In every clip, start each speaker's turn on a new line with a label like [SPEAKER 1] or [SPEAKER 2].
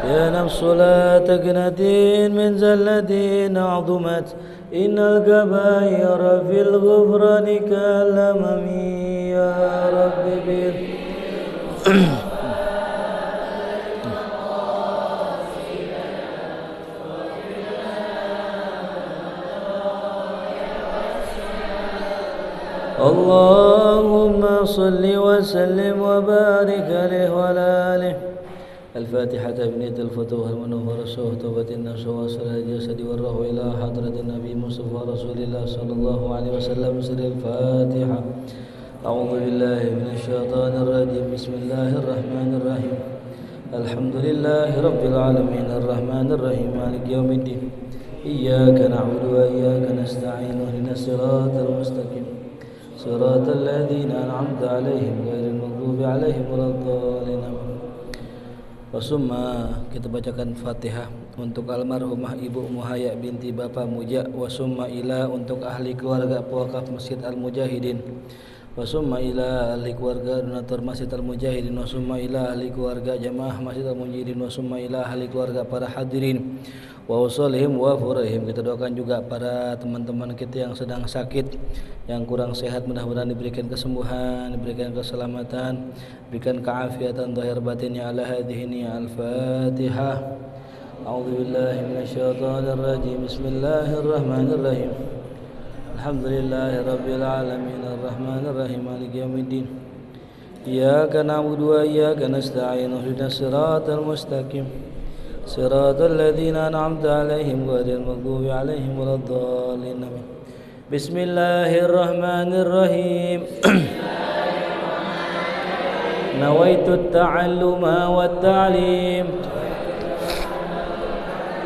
[SPEAKER 1] يا نفس لا تقنطي من زلة عظمت إن الكبائر في الغفران كالأمم يا رب اللهم صل وسلم وبارك عليه وعلى آله. الفاتحة بنية الفتوح المنور الشوه توبة النفس وصل الجسد والروح إلى حضرة النبي مصطفى رسول الله صلى الله عليه وسلم. سر الفاتحة. أعوذ بالله من الشيطان الرجيم. بسم الله الرحمن الرحيم. الحمد لله رب العالمين الرحمن الرحيم مالك يوم الدين. إياك نعبد وإياك نستعين اهدنا الصراط المستقيم صراط الذين أنعمت عليهم غير المغضوب عليهم ولا الضالين. Wasumma, kita bacakan Fatihah untuk almarhumah Ibu Muhaya binti Bapak Muja. Wasumma ila untuk ahli keluarga pewakaf Masjid Al-Mujahidin. Wasumma ila ahli keluarga donatur Masjid Al-Mujahidin. Wasumma ila ahli keluarga jamaah Masjid Al-Mujahidin. Wasumma ila ahli keluarga para hadirin wa usolihim wa furihim. Kita doakan juga para teman-teman kita yang sedang sakit, yang kurang sehat, mudah-mudahan diberikan kesembuhan, diberikan keselamatan, diberikan keafiatan zahir batinnya. Ala hadhihi al-Fatihah. A'udzu billahi minasyaitonir rajim. Bismillahirrahmanirrahim. Alhamdulillahi rabbil alamin arrahmanir rahim maliki yaumiddin. Iyyaka na'budu wa iyyaka nasta'in ihdinas siratal mustaqim siratal ladzina an'amta 'alaihim ghairil maghdubi 'alaihim waladdallin. Bismillahirrahmanirrahim. Nawaitu at-ta'alluma wat-ta'lim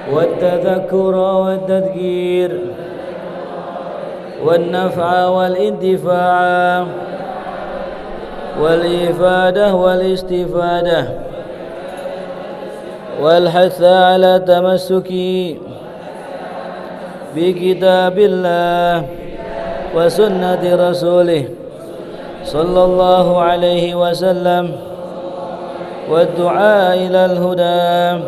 [SPEAKER 1] wat-tadhakkura wat-tadhkir wan-naf'a wal-intifa'a wal-ifadah wal-istifadah wal-hatha ala tamassuki bi kitabillah wa sunnati rasulih sallallahu alaihi wasallam wa du'a ila al-huda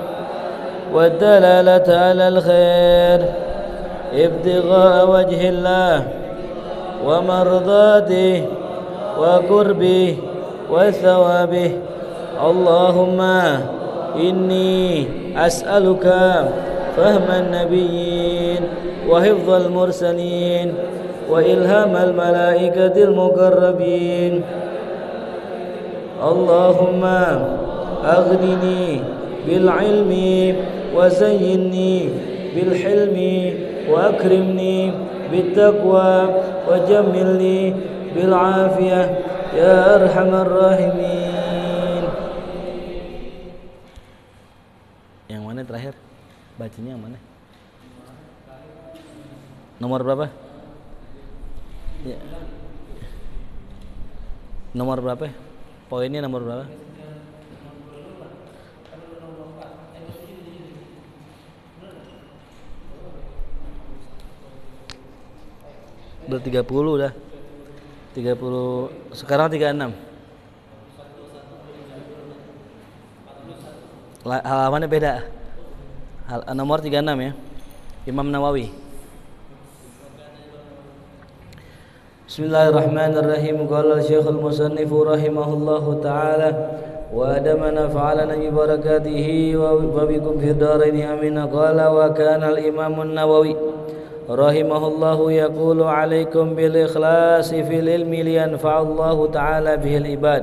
[SPEAKER 1] wa dalalata ala al-khair ibtigha'a wajhillah wa mardatihi wa qurbih wa thawabih. Allahumma inni as'aluka fahman nabiyyin wa hifdzal mursalin wa ilhamal malaikatil muqarrabin. Allahumma aghnini bil ilmi wa zayyinni bil hilmi wa akrimni bit taqwa wa jammilni bil afiyah ya arhamar rahimin. Yang mana terakhir? Bacanya yang mana? Nomor berapa? Ya. Nomor berapa? Poinnya nomor berapa? Udah 30 dah. 30 sekarang 36. Halamannya beda. Nomor 36 ya. Imam Nawawi. Bismillahirrahmanirrahim. Qala Syekhul Musannif rahimahullahu taala wa adama nafa'alana bi barakatihi wa bikum fid dharain amin. Qala wa kana al-Imam an-Nawawi rahimahullahu yaqulu alaikum bil ikhlasi fil ilmi liyanfa'allahu ta'ala bihil ibad.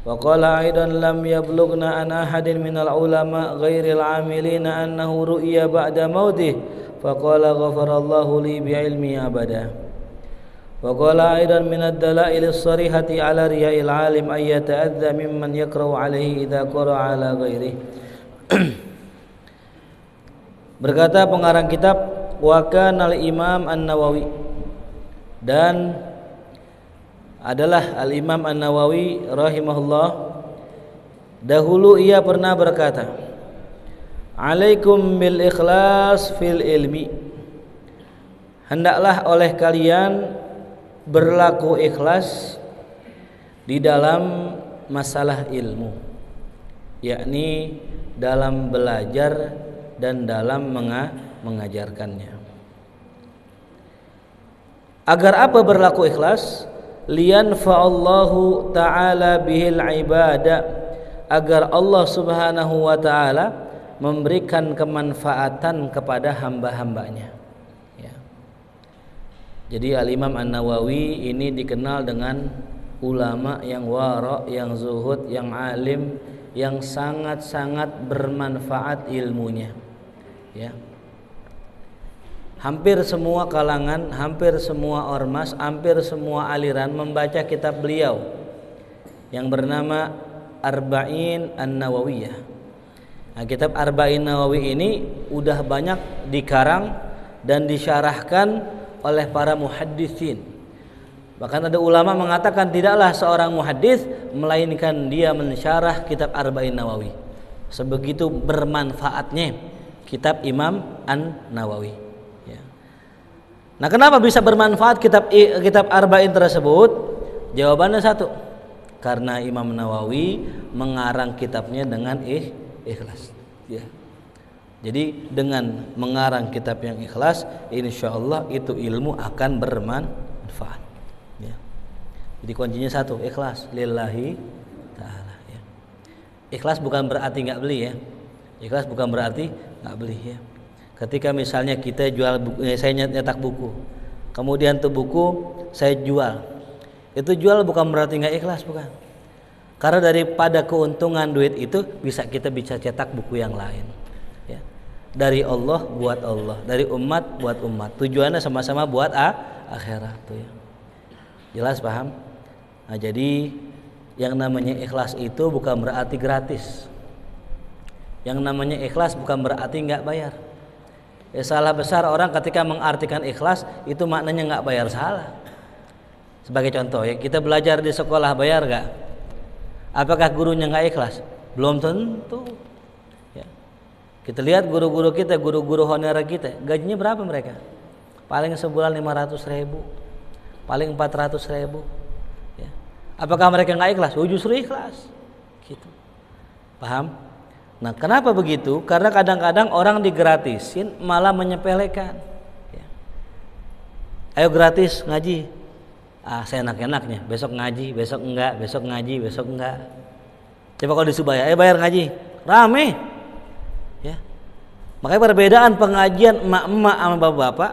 [SPEAKER 1] Wa qala aidan lam yablughna an ahadin minal ulama ghairil amilina annahu ru'ya ba'da mautih faqala ghafarallahu li bi'ilmi abada. Wa qala aidan minad dalailis sarihati ala riya'il alim ay yata'adza mimman yaqra'u alaihi idza qara'a ala ghairihi. Berkata pengarang kitab wa kana al-Imam An-Nawawi, dan adalah Al-Imam An-Nawawi rahimahullah, dahulu ia pernah berkata, alaikum bil ikhlas fil ilmi, hendaklah oleh kalian berlaku ikhlas di dalam masalah ilmu, yakni dalam belajar dan dalam mengajarkannya. Agar apa berlaku ikhlas? Liyanfa'allahu ta'ala bihil ibadah, agar Allah subhanahu wa ta'ala memberikan kemanfaatan kepada hamba-hambanya ya. Jadi Al-Imam An-Nawawi ini dikenal dengan ulama yang wara', yang zuhud, yang alim, yang sangat-sangat bermanfaat ilmunya ya. Hampir semua kalangan, hampir semua ormas, hampir semua aliran membaca kitab beliau yang bernama Arba'in An-Nawawiyah. Nah, kitab Arba'in Nawawi ini udah banyak dikarang dan disyarahkan oleh para muhaddisin. Bahkan ada ulama mengatakan tidaklah seorang muhaddis melainkan dia mensyarah kitab Arba'in Nawawi. Sebegitu bermanfaatnya kitab Imam An-Nawawi. Nah, kenapa bisa bermanfaat kitab Arba'in tersebut? Jawabannya satu, karena Imam Nawawi mengarang kitabnya dengan ikhlas ya. Jadi dengan mengarang kitab yang ikhlas, insya Allah itu ilmu akan bermanfaat ya. Jadi kuncinya satu, ikhlas lillahi ta'ala ya. Ikhlas bukan berarti nggak beli ya. Ikhlas bukan berarti nggak beli ya. Ketika misalnya kita jual buku, saya nyetak buku, kemudian tuh buku saya jual, itu jual bukan berarti nggak ikhlas, bukan. Karena daripada keuntungan duit itu kita bisa cetak buku yang lain ya. Dari Allah buat Allah, dari umat buat umat, tujuannya sama-sama buat akhirat tuh ya. Jelas paham? Nah, jadi yang namanya ikhlas itu bukan berarti gratis. Yang namanya ikhlas bukan berarti nggak bayar. Ya, salah besar orang ketika mengartikan ikhlas itu maknanya nggak bayar, salah. Sebagai contoh ya, kita belajar di sekolah bayar nggak? Apakah gurunya nggak ikhlas? Belum tentu ya. Kita lihat guru-guru kita, guru-guru honorer kita, gajinya berapa mereka? Paling sebulan 500.000, paling 400.000 ya. Apakah mereka nggak ikhlas? Oh, justru ikhlas gitu. Paham? Nah, kenapa begitu? Karena kadang-kadang orang digratisin malah menyepelekan ya. Ayo gratis ngaji, saya enak-enaknya, besok ngaji, besok enggak, besok ngaji, besok enggak. Coba kalau di Subaya, bayar ngaji, rame ya. Makanya perbedaan pengajian emak-emak sama bapak-bapak.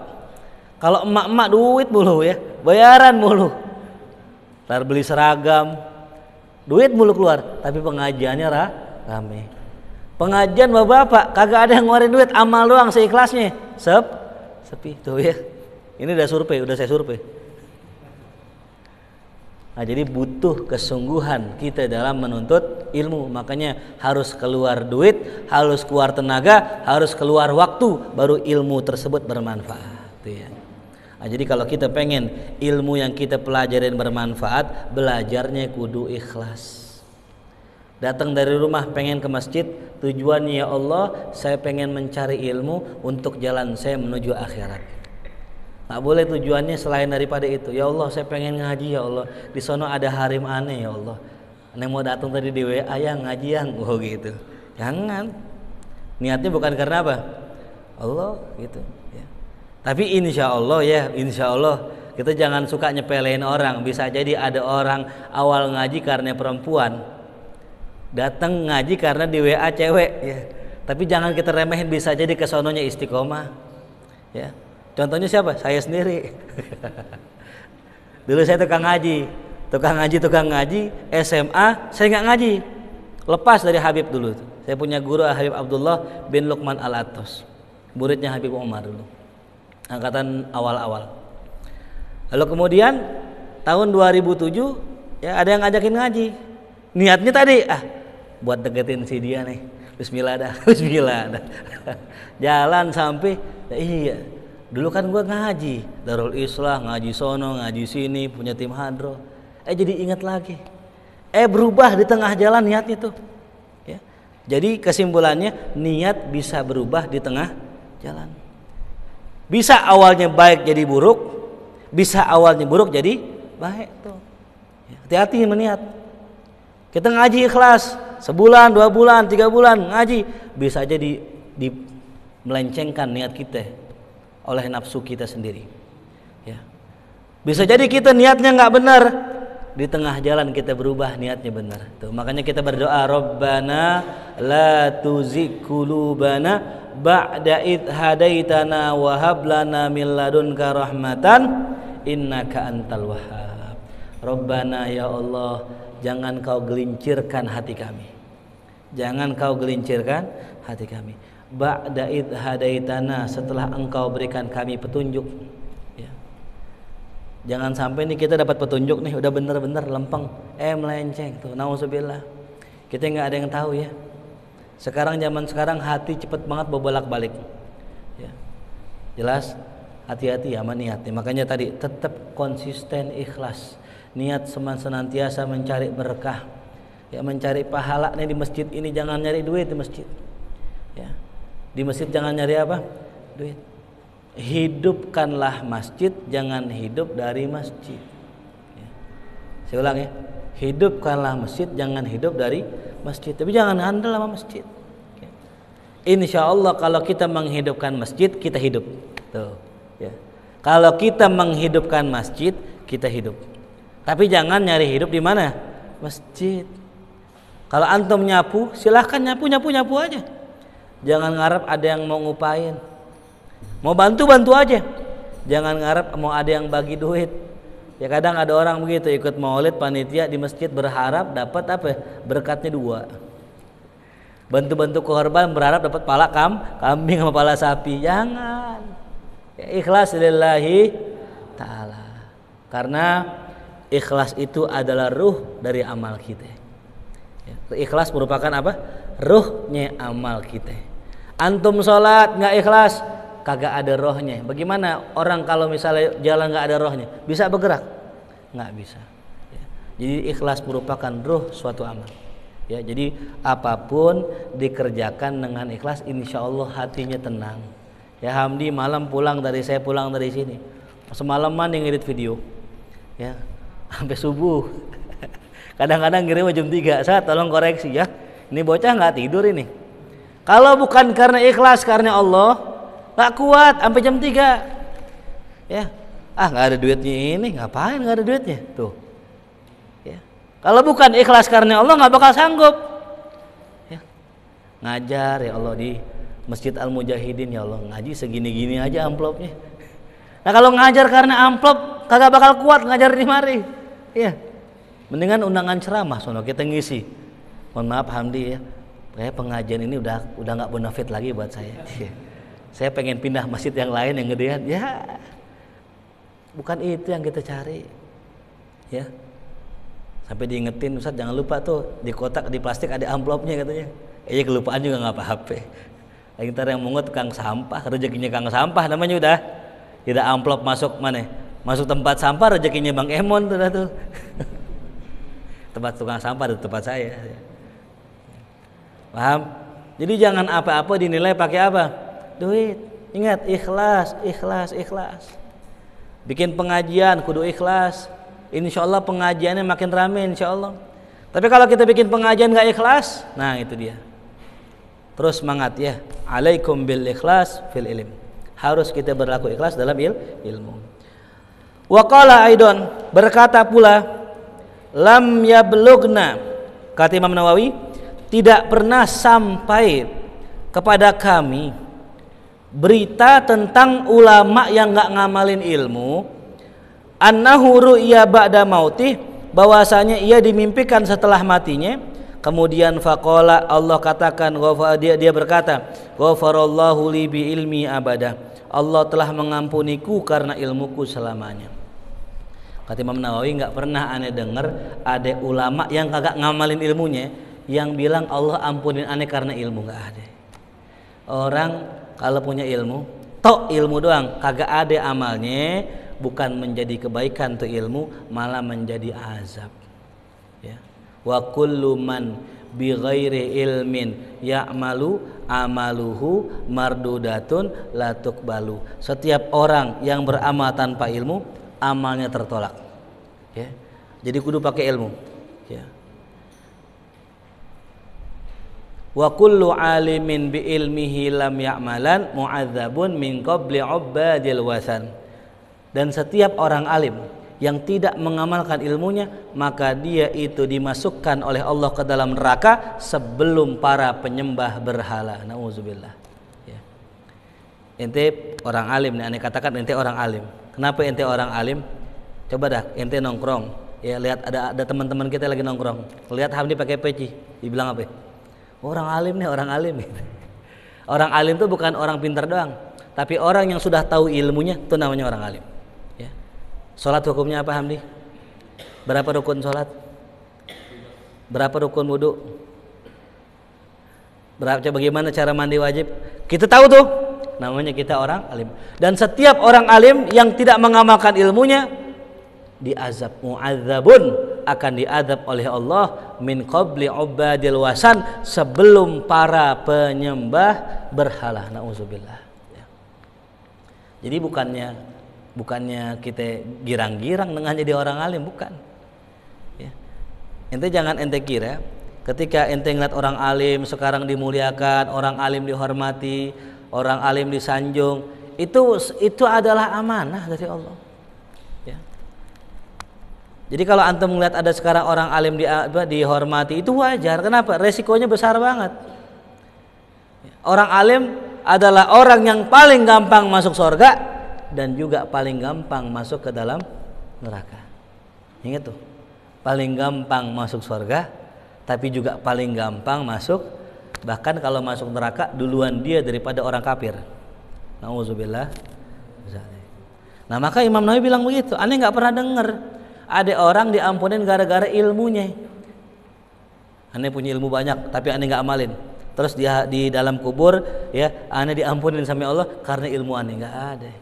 [SPEAKER 1] Kalau emak-emak duit mulu ya, bayaran mulu, ntar beli seragam, duit mulu keluar, tapi pengajiannya rame. Pengajian bapak-bapak kagak ada yang ngeluarin duit, amal doang seikhlasnya, sepi tuh ya. Ini udah saya survei. Nah, jadi butuh kesungguhan kita dalam menuntut ilmu, makanya harus keluar duit, harus keluar tenaga, harus keluar waktu, baru ilmu tersebut bermanfaat tuh ya. Nah, jadi kalau kita pengen ilmu yang kita pelajarin bermanfaat, belajarnya kudu ikhlas. Datang dari rumah pengen ke masjid, tujuannya ya Allah, saya pengen mencari ilmu untuk jalan saya menuju akhirat. Nggak boleh tujuannya selain daripada itu. Ya Allah, saya pengen ngaji ya Allah, di sono ada harim aneh ya Allah. Aneh mau datang tadi di WA yang ngaji yang gitu. Jangan. Niatnya bukan karena apa? Allah gitu ya. Tapi insya Allah kita jangan suka nyepelein orang. Bisa jadi ada orang awal ngaji karena perempuan, datang ngaji karena di WA cewek ya. Tapi jangan kita remehin, bisa jadi kesononya istiqomah ya. Contohnya siapa? Saya sendiri. Dulu saya tukang ngaji SMA, saya nggak ngaji, lepas dari Habib dulu. Saya punya guru Habib Abdullah bin Luqman Al-Attas, muridnya Habib Umar dulu, angkatan awal-awal. Lalu kemudian tahun 2007 ya ada yang ngajakin ngaji. Niatnya tadi buat deketin si dia nih, bismillah dah. Jalan sampai ya, iya, dulu kan gua ngaji Darul Islah, ngaji sono, ngaji sini, punya tim hadroh. Jadi ingat lagi, berubah di tengah jalan niatnya tuh ya. Jadi kesimpulannya, niat bisa berubah di tengah jalan. Bisa awalnya baik jadi buruk, bisa awalnya buruk jadi baik tuh ya. Hati-hati meniat. Kita ngaji ikhlas, sebulan, 2 bulan, 3 bulan ngaji, bisa aja di melencengkan niat kita oleh nafsu kita sendiri. Ya. Bisa jadi kita niatnya nggak benar, di tengah jalan kita berubah niatnya benar. Tuh, makanya kita berdoa, Rabbana la tuzigh qulubana ba'da id hadaitana wa hab lana min ladunka rahmatan innaka antal wahhab. Rabbana, ya Allah, jangan kau gelincirkan hati kami. Jangan kau gelincirkan hati kami. Ba'da id hadaitana, setelah engkau berikan kami petunjuk. Jangan sampai nih kita dapat petunjuk nih, udah bener-bener lempeng, melenceng tuh, nauzubillah. Kita nggak ada yang tahu ya. Sekarang zaman sekarang hati cepet banget berbolak-balik. Ya. Jelas, hati-hati sama niatnya. Makanya tadi tetap konsisten ikhlas. Niat senantiasa mencari berkah. Ya, mencari pahala nih di masjid ini, jangan nyari duit di masjid. Ya. Di masjid jangan nyari apa? Duit. Hidupkanlah masjid, jangan hidup dari masjid. Ya. Saya ulang ya, hidupkanlah masjid, jangan hidup dari masjid. Tapi jangan handal sama masjid. Ya. Insya Allah kalau kita menghidupkan masjid, kita hidup. Tuh. Ya. Kalau kita menghidupkan masjid, kita hidup. Tapi jangan nyari hidup di mana? Masjid. Kalau antum nyapu, silahkan nyapu aja. Jangan ngarep ada yang mau ngupain. Mau bantu aja. Jangan ngarep mau ada yang bagi duit. Ya kadang ada orang begitu, ikut maulid panitia di masjid berharap dapat apa? Berkatnya 2. Bantu korban berharap dapat pala kambing sama pala sapi. Jangan. Ya, ikhlas lillahi ta'ala. Karena ikhlas itu adalah ruh dari amal kita. Ya, ikhlas merupakan apa? Ruhnya amal kita. Antum sholat nggak ikhlas, kagak ada rohnya. Bagaimana orang kalau misalnya jalan nggak ada rohnya, bisa bergerak? Nggak bisa. Ya. Jadi ikhlas merupakan ruh suatu amal. Ya, jadi apapun dikerjakan dengan ikhlas, insya Allah hatinya tenang. Ya Hamdi malam saya pulang dari sini, semalaman yang ngedit video, ya sampai subuh. Kadang-kadang ngirim jam 3, saya tolong koreksi ya. Ini bocah nggak tidur ini. Kalau bukan karena ikhlas, karena Allah, nggak kuat sampai jam 3. Ya, nggak ada duitnya ini, ngapain nggak ada duitnya tuh. Ya. Kalau bukan ikhlas karena Allah, nggak bakal sanggup. Ya. Ngajar ya Allah di Masjid Al-Mujahidin, ya Allah ngaji segini-gini aja amplopnya. Nah kalau ngajar karena amplop, kagak bakal kuat ngajar di mari. Ya. Mendingan undangan ceramah sono kita ngisi. Mohon maaf Hamdi ya, kayak pengajian ini udah nggak bonafit lagi buat saya. Saya pengen pindah masjid yang lain yang gedean. Ya, bukan itu yang kita cari. Ya, sampai diingetin Ustaz jangan lupa tuh di kotak di plastik ada amplopnya katanya. Ya kelupaan juga nggak apa-apa. Ntar yang mungut tukang sampah, rezekinya kang sampah namanya udah. Tidak amplop masuk mana? Masuk tempat sampah rezekinya Bang Emon tuh dah tuh. Tempat tukang sampah di tempat saya. Paham? Jadi jangan apa-apa dinilai pakai apa? Duit. Ingat ikhlas. Bikin pengajian kudu ikhlas. Insya Allah pengajiannya makin rame insya Allah. Tapi kalau kita bikin pengajian gak ikhlas, nah itu dia. Terus semangat ya. Alaikum bil ikhlas fil ilm. Harus kita berlaku ikhlas dalam ilmu. Wa qala aidon, berkata pula, lam yablugna, kata Imam Nawawi, tidak pernah sampai kepada kami berita tentang ulama yang enggak ngamalin ilmu, annahu ru'ya ba'da mautih, bahwasanya ia dimimpikan setelah matinya. Kemudian faqala, Allah katakan, dia berkata, ghafarallahu li bi ilmi abada, Allah telah mengampuniku karena ilmuku selamanya. Kata Imam Nawawi, nggak pernah aneh dengar ada ulama yang kagak ngamalin ilmunya yang bilang Allah ampunin aneh karena ilmu, nggak ada. Orang kalau punya ilmu, tok ilmu doang, kagak ada amalnya, bukan menjadi kebaikan tuh ilmu, malah menjadi azab. Ya. Wa kullu man bi ghairi ilmin ya'malu amaluhu mardudatun la tuqbalu. Setiap orang yang beramal tanpa ilmu, amalnya tertolak. Ya. Jadi kudu pakai ilmu. Ya. Wa kullu alimin bi ilmihi lam ya'malan mu'adzabun min qabli ubbadil wasan. Dan setiap orang alim yang tidak mengamalkan ilmunya, maka dia itu dimasukkan oleh Allah ke dalam neraka sebelum para penyembah berhala. Nauzubillah. Ya. Ente orang alim nih, aneh katakan ente orang alim. Kenapa ente orang alim? Coba dah ente nongkrong, ya lihat ada teman-teman kita lagi nongkrong. Lihat Hamdi pakai peci, dibilang apa? Orang alim nih, orang alim gitu. Orang alim itu bukan orang pintar doang, tapi orang yang sudah tahu ilmunya itu namanya orang alim. Ya. Salat hukumnya apa Hamdi? Berapa rukun salat? Berapa rukun wudu? Bagaimana cara mandi wajib? Kita tahu tuh. Namanya kita orang alim. Dan setiap orang alim yang tidak mengamalkan ilmunya diazab, mu'adzabun, akan diazab oleh Allah min qabli ubadil wasan, sebelum para penyembah berhala. Nauzubillah. Ya. Jadi bukannya kita girang-girang dengan jadi orang alim, bukan. Ya. Ente jangan ente kira ketika ente ngeliat orang alim sekarang dimuliakan, orang alim dihormati, orang alim disanjung, itu adalah amanah dari Allah. Ya. Jadi kalau antum melihat ada sekarang orang alim dihormati, itu wajar. Kenapa? Resikonya besar banget. Orang alim adalah orang yang paling gampang masuk surga dan juga paling gampang masuk ke dalam neraka. Ingat tuh, paling gampang masuk surga, tapi juga paling gampang masuk, bahkan kalau masuk neraka duluan dia daripada orang kafir. Nauzubillah. Nah maka Imam Nawawi bilang begitu. Aneh nggak pernah dengar ada orang diampunin gara-gara ilmunya. Aneh punya ilmu banyak, tapi aneh nggak amalin. Terus dia di dalam kubur, ya aneh diampunin sama Allah karena ilmu aneh. Nggak ada.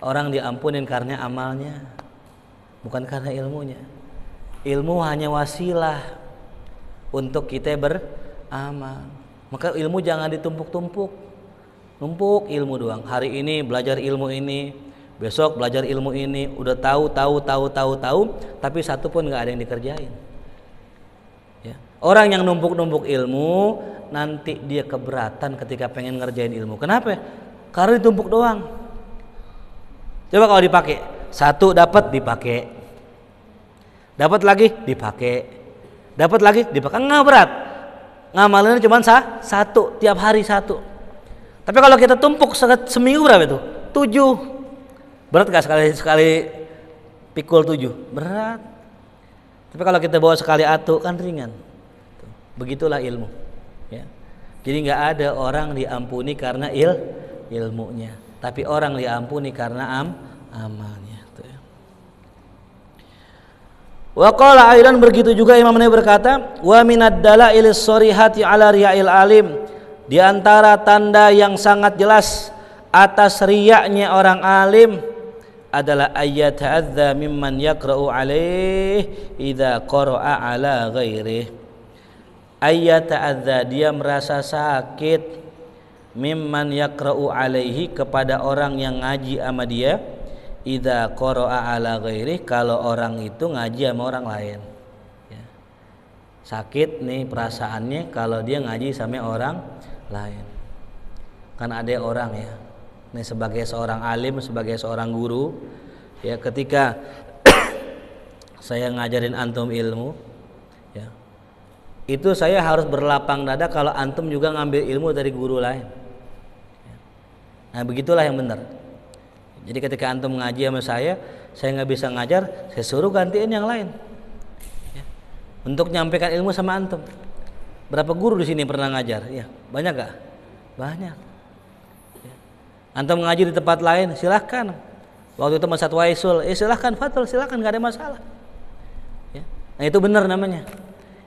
[SPEAKER 1] Orang diampunin karena amalnya, bukan karena ilmunya. Ilmu hanya wasilah untuk kita beramal. Maka ilmu jangan ditumpuk-tumpuk. Numpuk ilmu doang. Hari ini belajar ilmu ini, besok belajar ilmu ini, udah tahu, tapi satu pun nggak ada yang dikerjain. Ya. Orang yang numpuk-numpuk ilmu nanti dia keberatan ketika pengen ngerjain ilmu. Kenapa? Karena ditumpuk doang. Coba kalau dipakai, satu dapat dipakai, dapat lagi dipakai, dapat lagi dipakai, nggak berat. Ngamalinnya cuma satu, tiap hari satu. Tapi kalau kita tumpuk seminggu berapa itu? 7. Berat gak sekali pikul 7? Berat. Tapi kalau kita bawa sekali atu kan ringan. Begitulah ilmu. Ya. Jadi nggak ada orang diampuni karena ilmunya, tapi orang diampuni karena amalnya. Wa qala aidan, begitu juga Imam Nawawi berkata, wa minad dalailis sharihati ala riya'il alim, di antara tanda yang sangat jelas atas riyaknya orang alim adalah ayat hadza mimman yaqra'u alaih idza qara'a ala ghairi. Ayat hadza, dia merasa sakit, mimman yaqra'u alaihi, kepada orang yang ngaji sama dia, idza qara'a ala ghairi, kalau orang itu ngaji sama orang lain. Ya. Sakit nih perasaannya kalau dia ngaji sama orang lain. Kan ada orang ya, ini sebagai seorang alim, sebagai seorang guru, ya ketika saya ngajarin antum ilmu, ya itu saya harus berlapang dada kalau antum juga ngambil ilmu dari guru lain. Nah begitulah yang benar. Jadi ketika antum ngaji sama saya nggak bisa ngajar, saya suruh gantiin yang lain, ya, untuk nyampaikan ilmu sama antum. Berapa guru di sini pernah ngajar? Ya, banyak gak? Banyak. Ya. Antum ngaji di tempat lain, silahkan. Waktu itu Mas Waisul, silahkan, Fatul, silahkan, gak ada masalah. Ya. Nah itu benar namanya.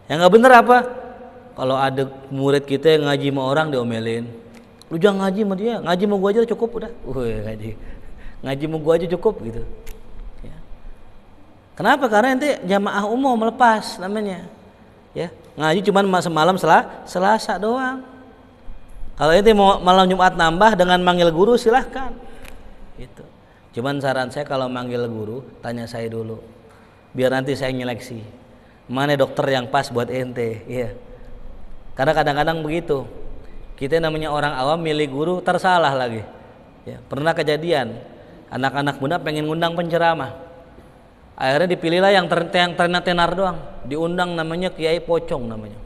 [SPEAKER 1] Yang gak benar apa? Kalau ada murid kita yang ngaji sama orang diomelin, lu jangan ngaji sama dia, ngaji sama gua aja cukup udah. Ngaji sama gua aja cukup gitu. Ya. Kenapa? Karena nanti jamaah umum melepas namanya. Ya, ngaji cuma semalam Selasa doang. Kalau ente mau malam Jumat nambah dengan manggil guru silahkan. Gitu. Cuman saran saya kalau manggil guru tanya saya dulu, biar nanti saya nyeleksi mana dokter yang pas buat ente. Iya. Karena kadang-kadang begitu. Kita namanya orang awam milih guru tersalah lagi. Ya, pernah kejadian anak-anak muda pengen ngundang penceramah. Akhirnya dipilihlah yang tenar doang. Diundang namanya Kiai Pocong namanya.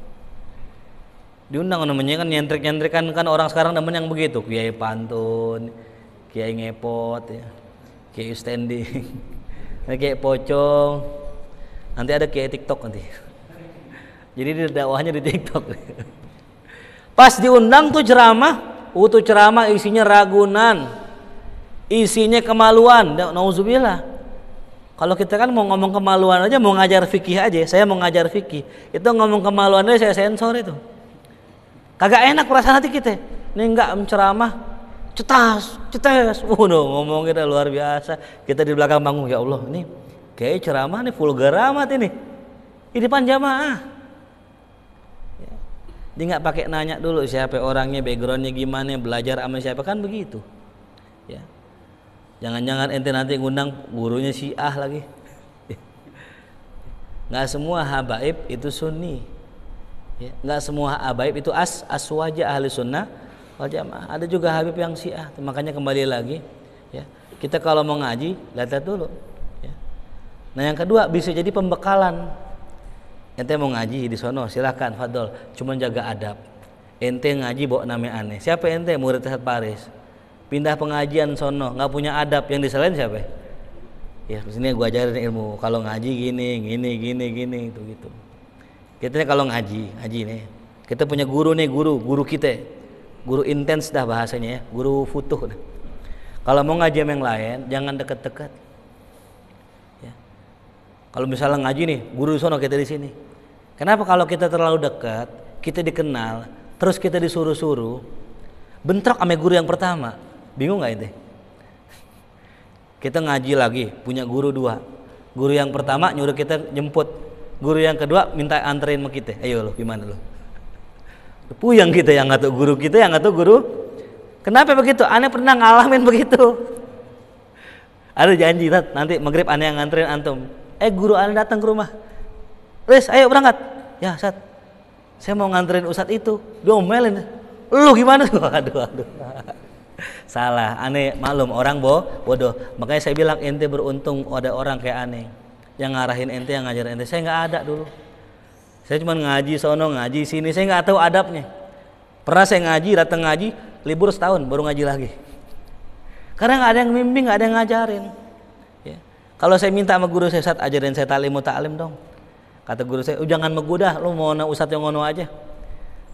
[SPEAKER 1] Diundang namanya kan nyentrik-nyentrikan kan orang sekarang namanya yang begitu, Kiai Pantun, Kiai Ngepot ya. Kiai Standing. Kiai Pocong. Nanti ada Kiai TikTok nanti. Jadi dakwahnya di TikTok. Pas diundang tuh ceramah isinya ragunan, isinya kemaluan. Nauzubillah. Kalau kita kan mau ngomong kemaluan aja, mau ngajar fikih aja, saya mau ngajar fikih, itu ngomong kemaluan aja saya sensor itu. Kagak enak perasaan hati kita. Ini enggak menceramah, cetas. Ngomong kita luar biasa. Kita di belakang panggung, ya Allah, ini kayak ceramah nih vulgar amat ini. Di depan jamaah. Dia nggak pakai nanya dulu siapa orangnya, backgroundnya gimana, belajar sama siapa, kan begitu. Ya. Jangan-jangan ente nanti ngundang gurunya Syiah lagi. Nggak semua habaib itu sunni. Ya. Nggak semua habaib itu aswaja ahli sunnah wal jamaah. Ada juga habib yang Syiah. Makanya kembali lagi, ya, kita kalau mau ngaji lihat dulu. Ya. Nah yang kedua bisa jadi pembekalan. Ente mau ngaji di sono silakan, fadol. Cuman jaga adab. Ente ngaji bawa nama aneh. Siapa ente? Murid Ustaz Paris. Pindah pengajian sono, nggak punya adab, yang disalahin siapa? Ya, di sini gua ajarin ilmu. Kalau ngaji gini, gitu. Kita nih kalau ngaji nih. Kita punya guru nih, guru kita. Guru intens dah bahasanya ya, guru futuh. Kalau mau ngaji sama yang lain, jangan deket-deket. Ya. Kalau misalnya ngaji nih, guru sono kita di sini. Kenapa kalau kita terlalu dekat, kita dikenal, terus kita disuruh-suruh, bentrok sama guru yang pertama. Bingung nggak ini? Kita ngaji lagi, punya guru 2. Guru yang pertama nyuruh kita jemput, guru yang kedua minta anterin sama kita. Ayo lo, gimana lo? Puyeng kita yang ngatur guru kita, yang ngatur guru. Kenapa begitu? Aneh pernah ngalamin begitu. Ada janji nanti maghrib aneh yang nganterin antum. Guru aneh datang ke rumah. Riz, ayo berangkat. Ya, Ustaz. Saya mau nganterin Ustaz itu. Diomelin. Lu gimana tuh? Aduh. Salah, aneh maklum orang bodoh. Makanya saya bilang ente beruntung ada orang kayak aneh yang ngarahin ente, yang ngajarin ente. Saya nggak ada dulu. Saya cuma ngaji sono, ngaji sini. Saya nggak tahu adabnya. Pernah saya datang ngaji, libur setahun baru ngaji lagi. Karena nggak ada yang bimbing, nggak ada yang ngajarin. Ya. Kalau saya minta sama guru saya, Ustaz ajarin saya ta'lim dong. Kata guru saya, jangan megudah, lu mau Ustaz yang ngono aja.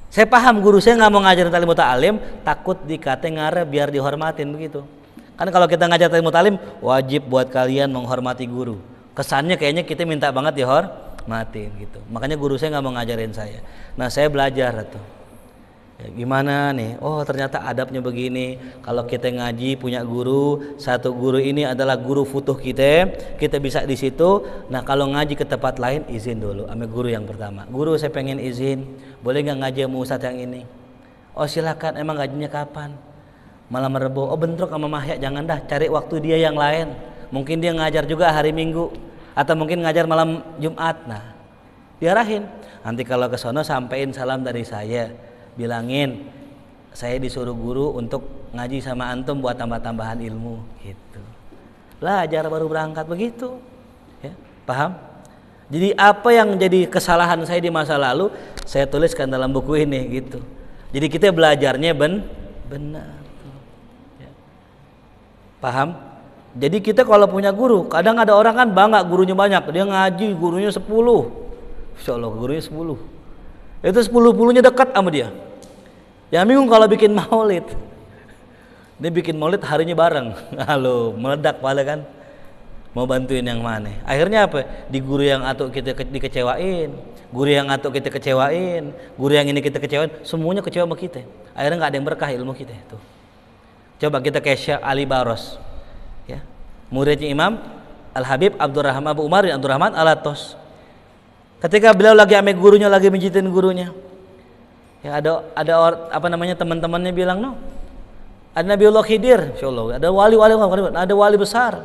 [SPEAKER 1] Saya paham guru saya nggak mau ngajarin ta'lim, takut dikata ngare biar dihormatin begitu. Kan kalau kita ngajar ta'lim, wajib buat kalian menghormati guru. Kesannya kayaknya kita minta banget dihormatin gitu. Makanya guru saya nggak mau ngajarin saya. Nah saya belajar tuh. Ya, gimana nih? Oh ternyata adabnya begini. Kalau kita ngaji punya guru, satu guru ini adalah guru futuh kita bisa di situ. Nah kalau ngaji ke tempat lain izin dulu sama guru yang pertama. Guru saya pengen izin, boleh nggak ngaji sama Ustaz yang ini? Oh silakan. Emang ngajinya kapan? Malam Rebo. Oh bentrok sama Mahya, jangan dah. Cari waktu dia yang lain. Mungkin dia ngajar juga hari Minggu atau mungkin ngajar malam Jumat. Nah diarahin. Nanti kalau ke sono sampein salam dari saya. Bilangin saya disuruh guru untuk ngaji sama antum buat tambah-tambahan ilmu gitu. Belajar baru berangkat begitu. Ya, paham? Jadi apa yang jadi kesalahan saya di masa lalu saya tuliskan dalam buku ini gitu. Jadi kita belajarnya benar. Ya. Paham? Jadi kita kalau punya guru, kadang ada orang kan bangga gurunya banyak, dia ngaji gurunya 10. Insyaallah gurunya 10. Itu 10-10-nya dekat sama dia. Yang bingung kalau bikin maulid. Dia bikin maulid harinya bareng. Halo, meledak pala kan. Mau bantuin yang mana? Akhirnya apa? Di guru yang atuk kita dikecewain, guru yang atuk kita kecewain, guru yang ini kita kecewain, semuanya kecewa sama kita. Akhirnya nggak ada yang berkah ilmu kita tuh. Coba kita ke Syekh Ali Baros. Ya. Muridnya Imam Al-Habib Abdurrahman Abu Umar bin Abdurrahman Al-Atos. Ketika beliau lagi ame gurunya, lagi menjitin gurunya, ya ada teman-temannya bilang ada Nabiullah Khidir, insyaallah, ada wali besar,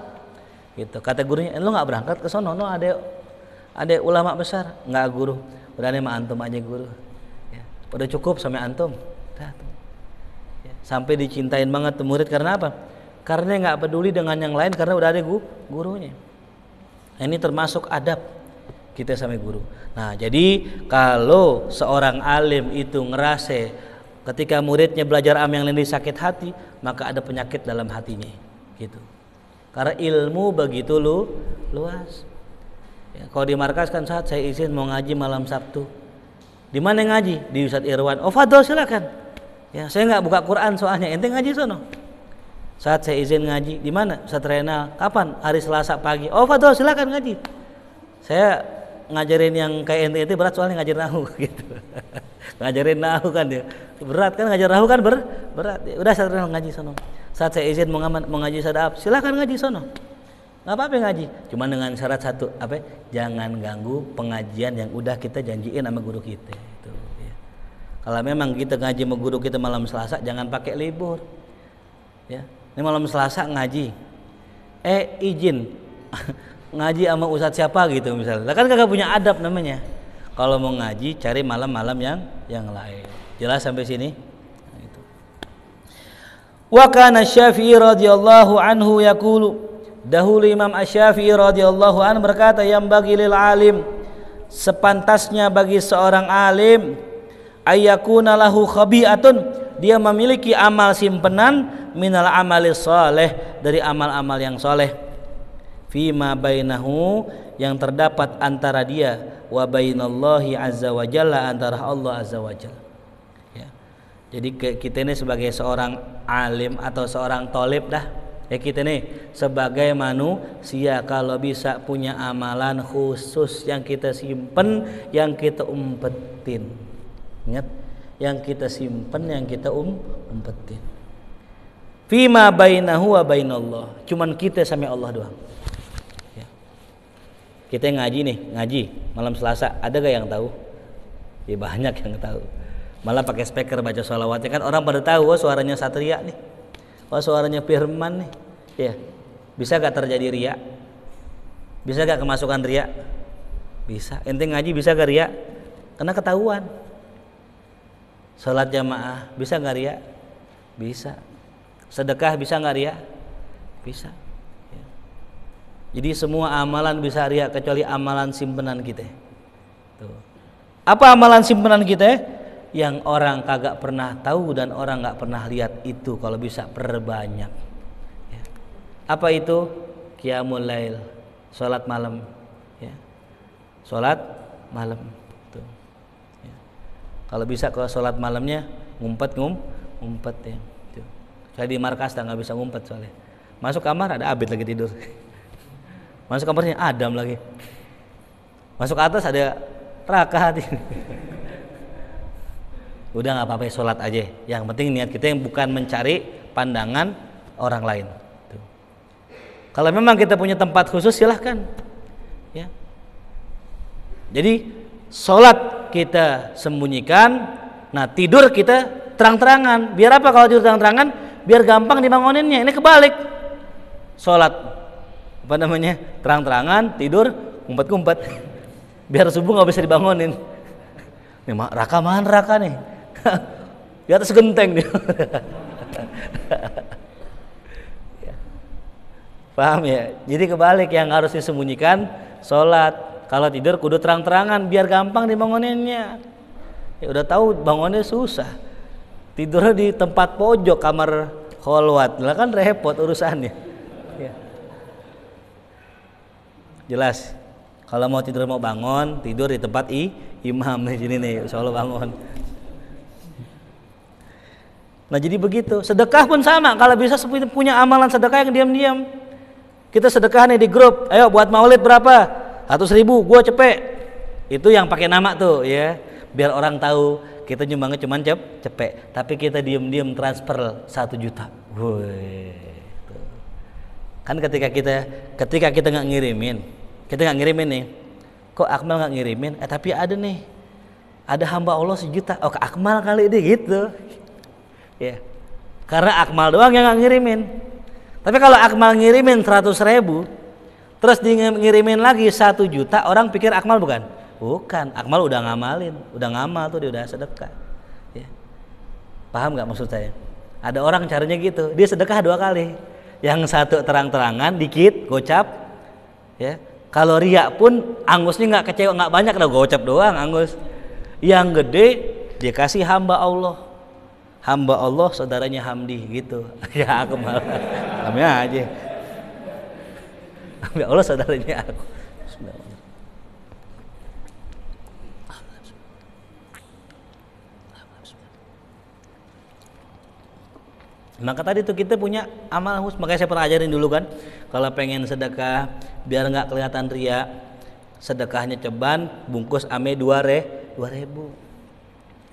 [SPEAKER 1] gitu. Kata gurunya, lo nggak berangkat ke sono, ada ulama besar, nggak guru, udah nih mah antum aja guru. Ya. Udah cukup sampai antum. Ya, sampai dicintain banget tuh murid karena apa? Karena nggak peduli dengan yang lain karena udah ada gurunya. Nah, ini termasuk adab kita sama guru. Nah, jadi kalau seorang alim itu ngerasa ketika muridnya belajar yang lain sakit hati, maka ada penyakit dalam hatinya, gitu. Karena ilmu begitu luas. Ya, kalau di markas kan saat saya izin mau ngaji malam Sabtu. Di mana ngaji? Di Ustadz Irwan. Oh, fadol silakan. Ya, saya nggak buka Quran soalnya. Ente ngaji sono. Saat saya izin ngaji di mana? Ustadz Renal. Kapan? Hari Selasa pagi. Oh, fadol silakan ngaji. Saya ngajarin yang kayak ente berat soalnya ngajar nahu gitu. Ngajarin nahu kan dia. Berat kan ngajar nahu kan berat. Ya, udah Ustadz Renal ngaji sono. Saat saya izin mau ngaji sadap, silakan ngaji sono. Nggak apa-apa ngaji, cuma dengan syarat satu, apa? Jangan ganggu pengajian yang udah kita janjiin sama guru kita. Itu, ya. Kalau memang kita ngaji sama guru kita malam Selasa, jangan pakai libur. Ya, ini malam Selasa ngaji, izin ngaji sama ustadz siapa gitu misalnya. Kan kagak punya adab namanya. Kalau mau ngaji, cari malam-malam yang lain. Jelas sampai sini? Nah, itu. Wa kana Syafi'i radhiyallahu anhu yaqulu. Dahulu Imam Asy-Syafi'i radhiyallahu anhu berkata, yang bagi lil alim, sepantasnya bagi seorang alim, ayyakuna lahu khabi'atun, dia memiliki amal simpenan minal amali shalih, dari amal-amal yang soleh, fima bainahu, yang terdapat antara dia, wa bainallahi azza wa jalla, antara Allah azza wa jalla. Ya. Jadi kita ini sebagai seorang alim atau seorang thalib dah, ya kita nih sebagai manusia kalau bisa punya amalan khusus yang kita simpen, yang kita umpetin. Ingat, yang kita simpen, yang kita umpetin. Fima bainahu wa bainallah. Cuman kita sama Allah doang. Ya. Kita ngaji nih, ngaji malam Selasa, ada gak yang tahu? Ya banyak yang tahu. Malah pakai speaker baca sholawatnya kan orang pada tahu, oh suaranya Satria nih. Oh suaranya Firman nih. Ya, bisa gak terjadi riya? Bisa gak kemasukan riya? Bisa. Ente ngaji bisa gak riya? Karena ketahuan. Salat jamaah bisa gak riya? Bisa. Sedekah bisa gak riya? Bisa. Ya. Jadi semua amalan bisa riya kecuali amalan simpenan kita. Tuh. Apa amalan simpenan kita? Yang orang kagak pernah tahu dan orang gak pernah lihat, itu kalau bisa perbanyak. Apa itu? Qiyamul lail, salat malam, ya. Salat malam. Tuh. Ya. Kalau bisa kalau salat malamnya ngumpet ya. Tuh. Saya di markas nggak bisa ngumpet soalnya. Masuk kamar ada Abid lagi tidur. Masuk kamarnya Adam lagi. Masuk atas ada Raka hati. Udah nggak apa-apa, salat aja. Yang penting niat kita yang bukan mencari pandangan orang lain. Kalau memang kita punya tempat khusus silahkan, ya. Jadi sholat kita sembunyikan, nah tidur kita terang-terangan. Biar apa kalau tidur terang-terangan? Biar gampang dibanguninnya. Ini kebalik. Sholat apa namanya? Terang-terangan, tidur ngumpet-ngumpet. Biar subuh nggak bisa dibangunin. Nih Raka mana Raka nih? Di atas genteng dia. Paham ya? Jadi kebalik, yang harus disembunyikan sholat. Kalau tidur kudu terang-terangan biar gampang dibanguninnya. Ya udah tahu bangunnya susah. Tidurnya di tempat pojok kamar kholwat, lah kan repot urusannya. Ya. Jelas. Kalau mau tidur mau bangun, tidur di tempat imam di sini nih, insyaallah bangun. Nah jadi begitu. Sedekah pun sama. Kalau bisa punya amalan sedekah yang diam-diam. Kita sedekah nih di grup, ayo buat maulid berapa? 100.000, gua cepet. Itu yang pakai nama tuh ya, biar orang tahu kita nyumbangnya cuma cepet. Tapi kita diem-diem transfer 1 juta. Woi. Kan ketika kita nggak ngirimin, nih, kok Akmal nggak ngirimin? Tapi ada nih, ada hamba Allah 1 juta. Oh, ke Akmal kali ini gitu. Ya, karena Akmal doang yang nggak ngirimin. Tapi kalau Akmal ngirimin 100.000, terus ngirimin lagi 1 juta, orang pikir Akmal bukan? Bukan, Akmal udah ngamalin, udah ngamal tuh, dia udah sedekah. Paham nggak maksud saya? Ada orang caranya gitu, dia sedekah 2 kali. Yang satu terang-terangan, dikit, gocap, ya. Kalau riak pun angusnya nggak kecewa, nggak banyak, udah gocap doang angus. Yang gede dia kasih hamba Allah. Hamba Allah saudaranya Hamdi gitu. Ya aku malah kami aja. Hamba Allah saudaranya aku. Maka tadi tuh kita punya amal khusus, makanya saya pernah ajarin dulu kan, kalau pengen sedekah biar nggak kelihatan ria, sedekahnya ceban bungkus ame 2.000,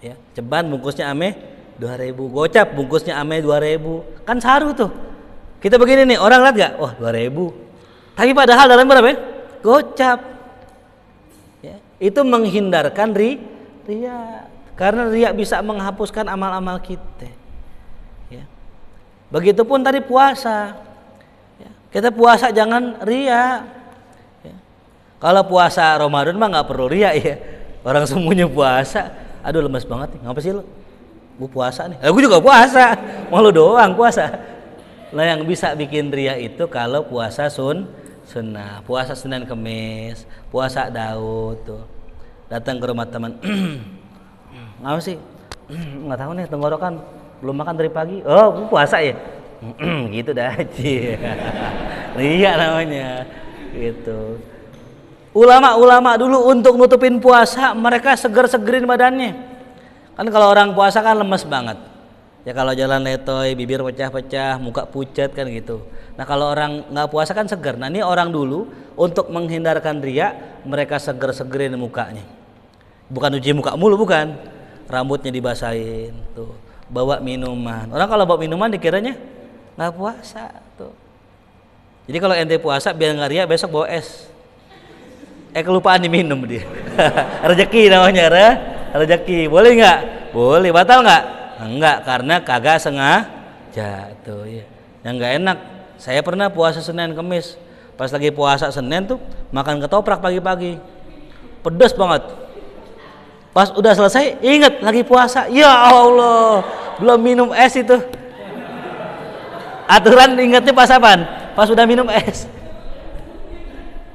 [SPEAKER 1] ya ceban bungkusnya ame 2.000, gocap bungkusnya ame 2.000, kan saru tuh. Kita begini nih, orang lihat nggak, wah 2.000, tapi padahal dalam berapa ya? Gocap, ya, itu menghindarkan ria, karena ria bisa menghapuskan amal-amal kita. Begitupun tadi puasa, ya, kita puasa jangan ria, ya. Kalau puasa Ramadan mah nggak perlu ria ya. Orang semuanya puasa, aduh lemes banget nih, ngapa sih lo? Gue puasa nih, gue juga puasa, mau lu doang puasa. Nah yang bisa bikin ria itu kalau puasa sunnah, puasa Senin Kemis, puasa Daud tuh, datang ke rumah teman, ngapa sih? Nggak tahu nih tenggorokan. Belum makan dari pagi, oh puasa ya, gitu dah, ria namanya, gitu. Ulama dulu untuk nutupin puasa mereka segerin badannya, kan kalau orang puasa kan lemes banget, ya kalau jalan letoy, bibir pecah-pecah, muka pucat kan gitu. Nah kalau orang nggak puasa kan seger. Nah ini orang dulu untuk menghindarkan ria, mereka segerin mukanya, bukan cuci muka mulu, bukan, rambutnya dibasahin tuh. Bawa minuman. Orang kalau bawa minuman dikiranya nggak puasa tuh. Jadi kalau ente puasa biar nggak ria, besok bawa es. Kelupaan diminum dia. Rezeki namanya, rezeki. Boleh nggak? Boleh. Batal nggak? Enggak, karena kagak sengaja tuh ya. Yang nggak enak. Saya pernah puasa Senin Kemis. Pas lagi puasa Senin tuh makan ketoprak pagi-pagi. Pedas banget. Pas udah selesai ingat lagi puasa, ya Allah belum minum es itu. Aturan ingatnya pas apaan? Pas udah minum es,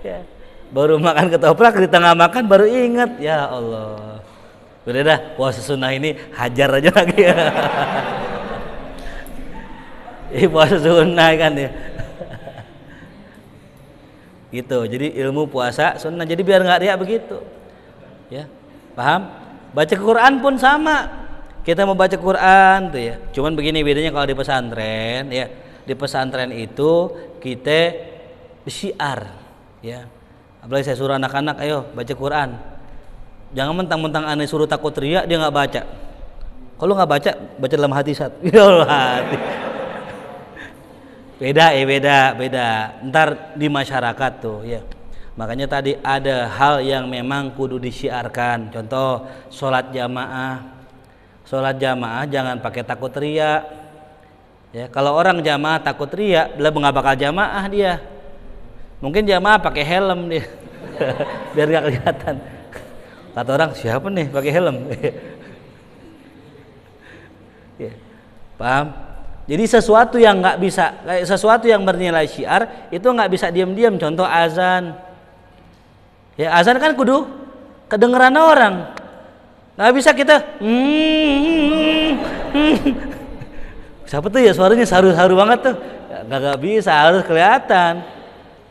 [SPEAKER 1] ya. Baru makan ketoprak di tengah makan baru ingat, ya Allah. Udah dah puasa sunnah ini hajar aja lagi ya. Puasa sunnah kan ya. Gitu. Jadi ilmu puasa sunnah. Jadi biar nggak riak begitu, ya. Paham? Baca Quran pun sama. Kita mau baca Quran tuh ya. Cuman begini bedanya kalau di pesantren ya. Di pesantren itu kita syiar ya. Apalagi saya suruh anak-anak ayo baca Quran. Jangan mentang-mentang aneh suruh takut riak dia nggak baca. Kalau nggak baca, baca dalam hati sat. Ya hati. Beda. Ntar di masyarakat tuh ya. Makanya tadi ada hal yang memang kudu disiarkan. Contoh sholat jamaah. Sholat jamaah jangan pakai takut riya. Ya, kalau orang jamaah takut riya, dia nggak bakal jamaah dia. Mungkin jamaah pakai helm dia, biar nggak kelihatan. Kata orang siapa nih pakai helm? Ya, paham? Jadi sesuatu yang nggak bisa, sesuatu yang bernilai syiar itu nggak bisa diam-diam. Contoh azan. Ya azan kan kudu kedengeran orang, nggak bisa kita siapa tuh ya suaranya saru-saru banget tuh, nggak bisa, harus kelihatan.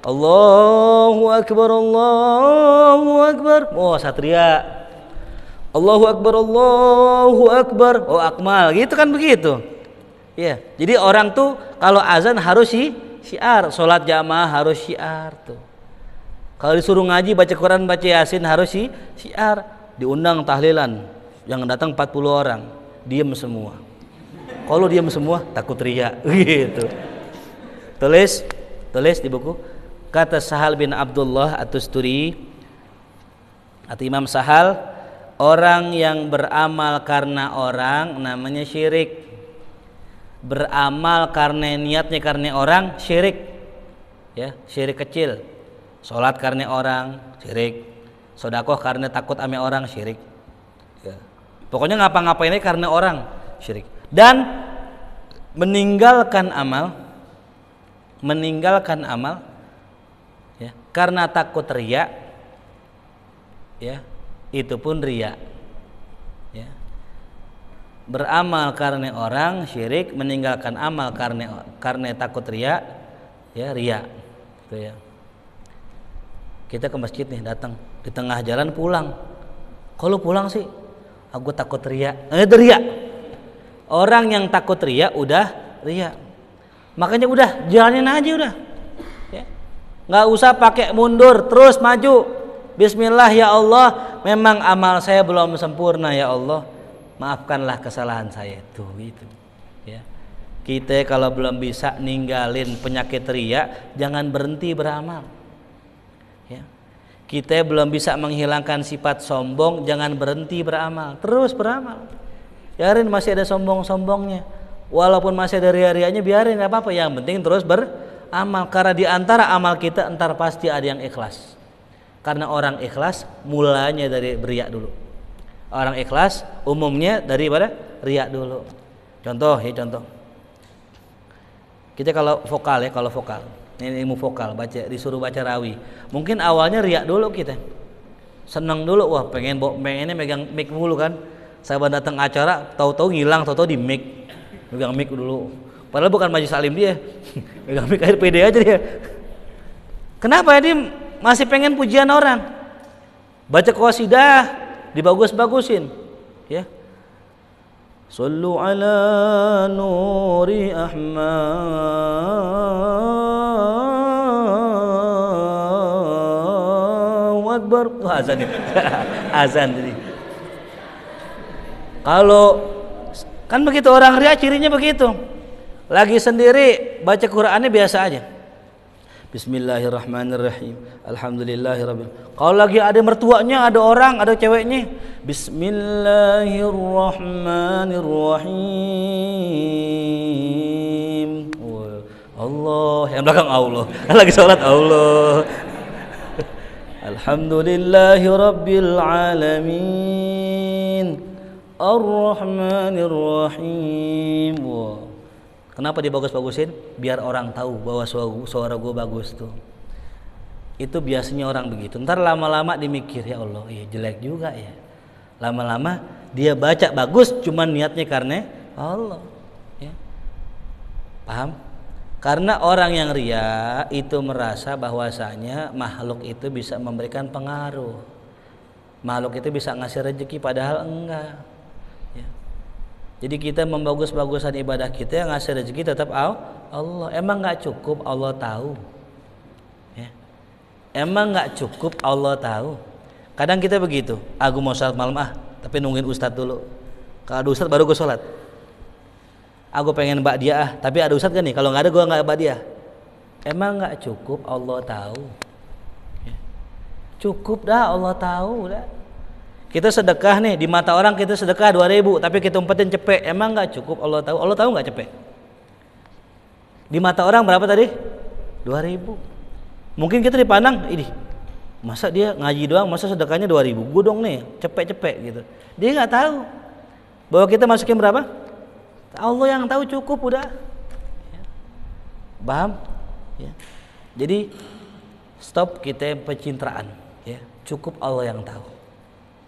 [SPEAKER 1] Allahu Akbar, oh satria, Allahu Akbar, oh akmal, gitu kan begitu. Ya, jadi orang tuh kalau azan harus syiar, sholat jamaah harus syiar tuh. Kalau disuruh ngaji, baca Quran, baca Yasin harus syiar. Diundang tahlilan, yang datang 40 orang, diam semua. Kalau diam semua takut riya gitu. Tulis di buku. Kata Sahal bin Abdullah At-Tusturi atau Imam Sahal, orang yang beramal karena orang namanya syirik. Beramal karena niatnya karena orang syirik. Ya, syirik kecil. Sholat karena orang syirik, sedekah karena takut ame orang syirik, ya. Pokoknya ngapa-ngapainnya karena orang syirik. dan meninggalkan amal ya, karena takut riya, ya, itu pun riya. Ya. Beramal karena orang syirik, meninggalkan amal karena takut riya, ya riya. Itu ya. Kita ke masjid nih, datang di tengah jalan pulang. Kalau pulang sih, aku takut riya. Itu riya. Orang yang takut riya udah riya. Makanya udah jalanin aja udah. Ya. Nggak usah pakai mundur, terus maju. Bismillah ya Allah, memang amal saya belum sempurna ya Allah, maafkanlah kesalahan saya. Tuh itu. Ya. Kita kalau belum bisa ninggalin penyakit riya, jangan berhenti beramal. Ya. Kita belum bisa menghilangkan sifat sombong, jangan berhenti beramal, terus beramal. Biarin masih ada sombong-sombongnya, walaupun masih ada ria-rianya, biarin, nggak apa-apa. Yang penting terus beramal, karena di antara amal kita entar pasti ada yang ikhlas. Karena orang ikhlas mulanya dari riya dulu. Orang ikhlas umumnya daripada riya dulu. Contoh. Kita kalau vokal, ini ilmu vokal, disuruh baca rawi. Mungkin awalnya riya dulu kita. Seneng dulu, wah pengennya megang mic mulu kan. Sahabat datang acara, tahu-tahu ngilang, tahu-tahu di mic. Megang mic dulu. Padahal bukan majelis alim dia. Megang mic aja pede aja dia. Kenapa ya dia masih pengen pujian orang? Baca qasidah dibagus-bagusin, ya. Sallu ala nuri Ahmad Akbar. Azan ini. Azan ini. Kalau kan begitu orang riya, cirinya begitu. Lagi sendiri baca Qur'annya biasa aja. Bismillahirrahmanirrahim. Alhamdulillahirabbil. Kalau lagi ada mertuanya, ada orang, ada ceweknya, Bismillahirrahmanirrahim. Allah, yang belakang Allah. Lagi sholat Allah. Alhamdulillahirabbil alamin. Ar-Rahmanir-Rahim. Wow. Kenapa dibagus-bagusin? Biar orang tahu bahwa suara gue bagus tuh. Itu biasanya orang begitu. Ntar lama-lama dimikir, ya Allah, iya jelek juga ya. Lama-lama dia baca bagus, cuman niatnya karena Allah. Ya. Paham? Karena orang yang riya itu merasa bahwasanya makhluk itu bisa memberikan pengaruh. Makhluk itu bisa ngasih rezeki, padahal enggak. Jadi kita membagus-bagusan ibadah kita, yang ngasih rezeki tetap Allah. Emang nggak cukup Allah tahu? Ya. Emang nggak cukup Allah tahu? Kadang kita begitu. Aku mau sholat malam tapi nungguin ustadz dulu. Kalau ada ustadz baru gue sholat. Aku pengen ba'diyah tapi ada ustadz kan nih. Kalau nggak ada gue nggak ba'diyah. Emang nggak cukup Allah tahu? Ya. Cukup dah, Allah tahu dah. Kita sedekah nih, di mata orang kita sedekah 2.000, tapi kita umpetin cepek. Emang nggak cukup Allah tahu? Allah tahu nggak cepek? Di mata orang berapa tadi? 2.000. Mungkin kita dipandang, ini masa dia ngaji doang, masa sedekahnya 2.000? Gue dong nih, cepek-cepek gitu. Dia nggak tahu bahwa kita masukin berapa? Allah yang tahu, cukup udah. Paham? Ya. Jadi stop kita pencitraan. Ya. Cukup Allah yang tahu.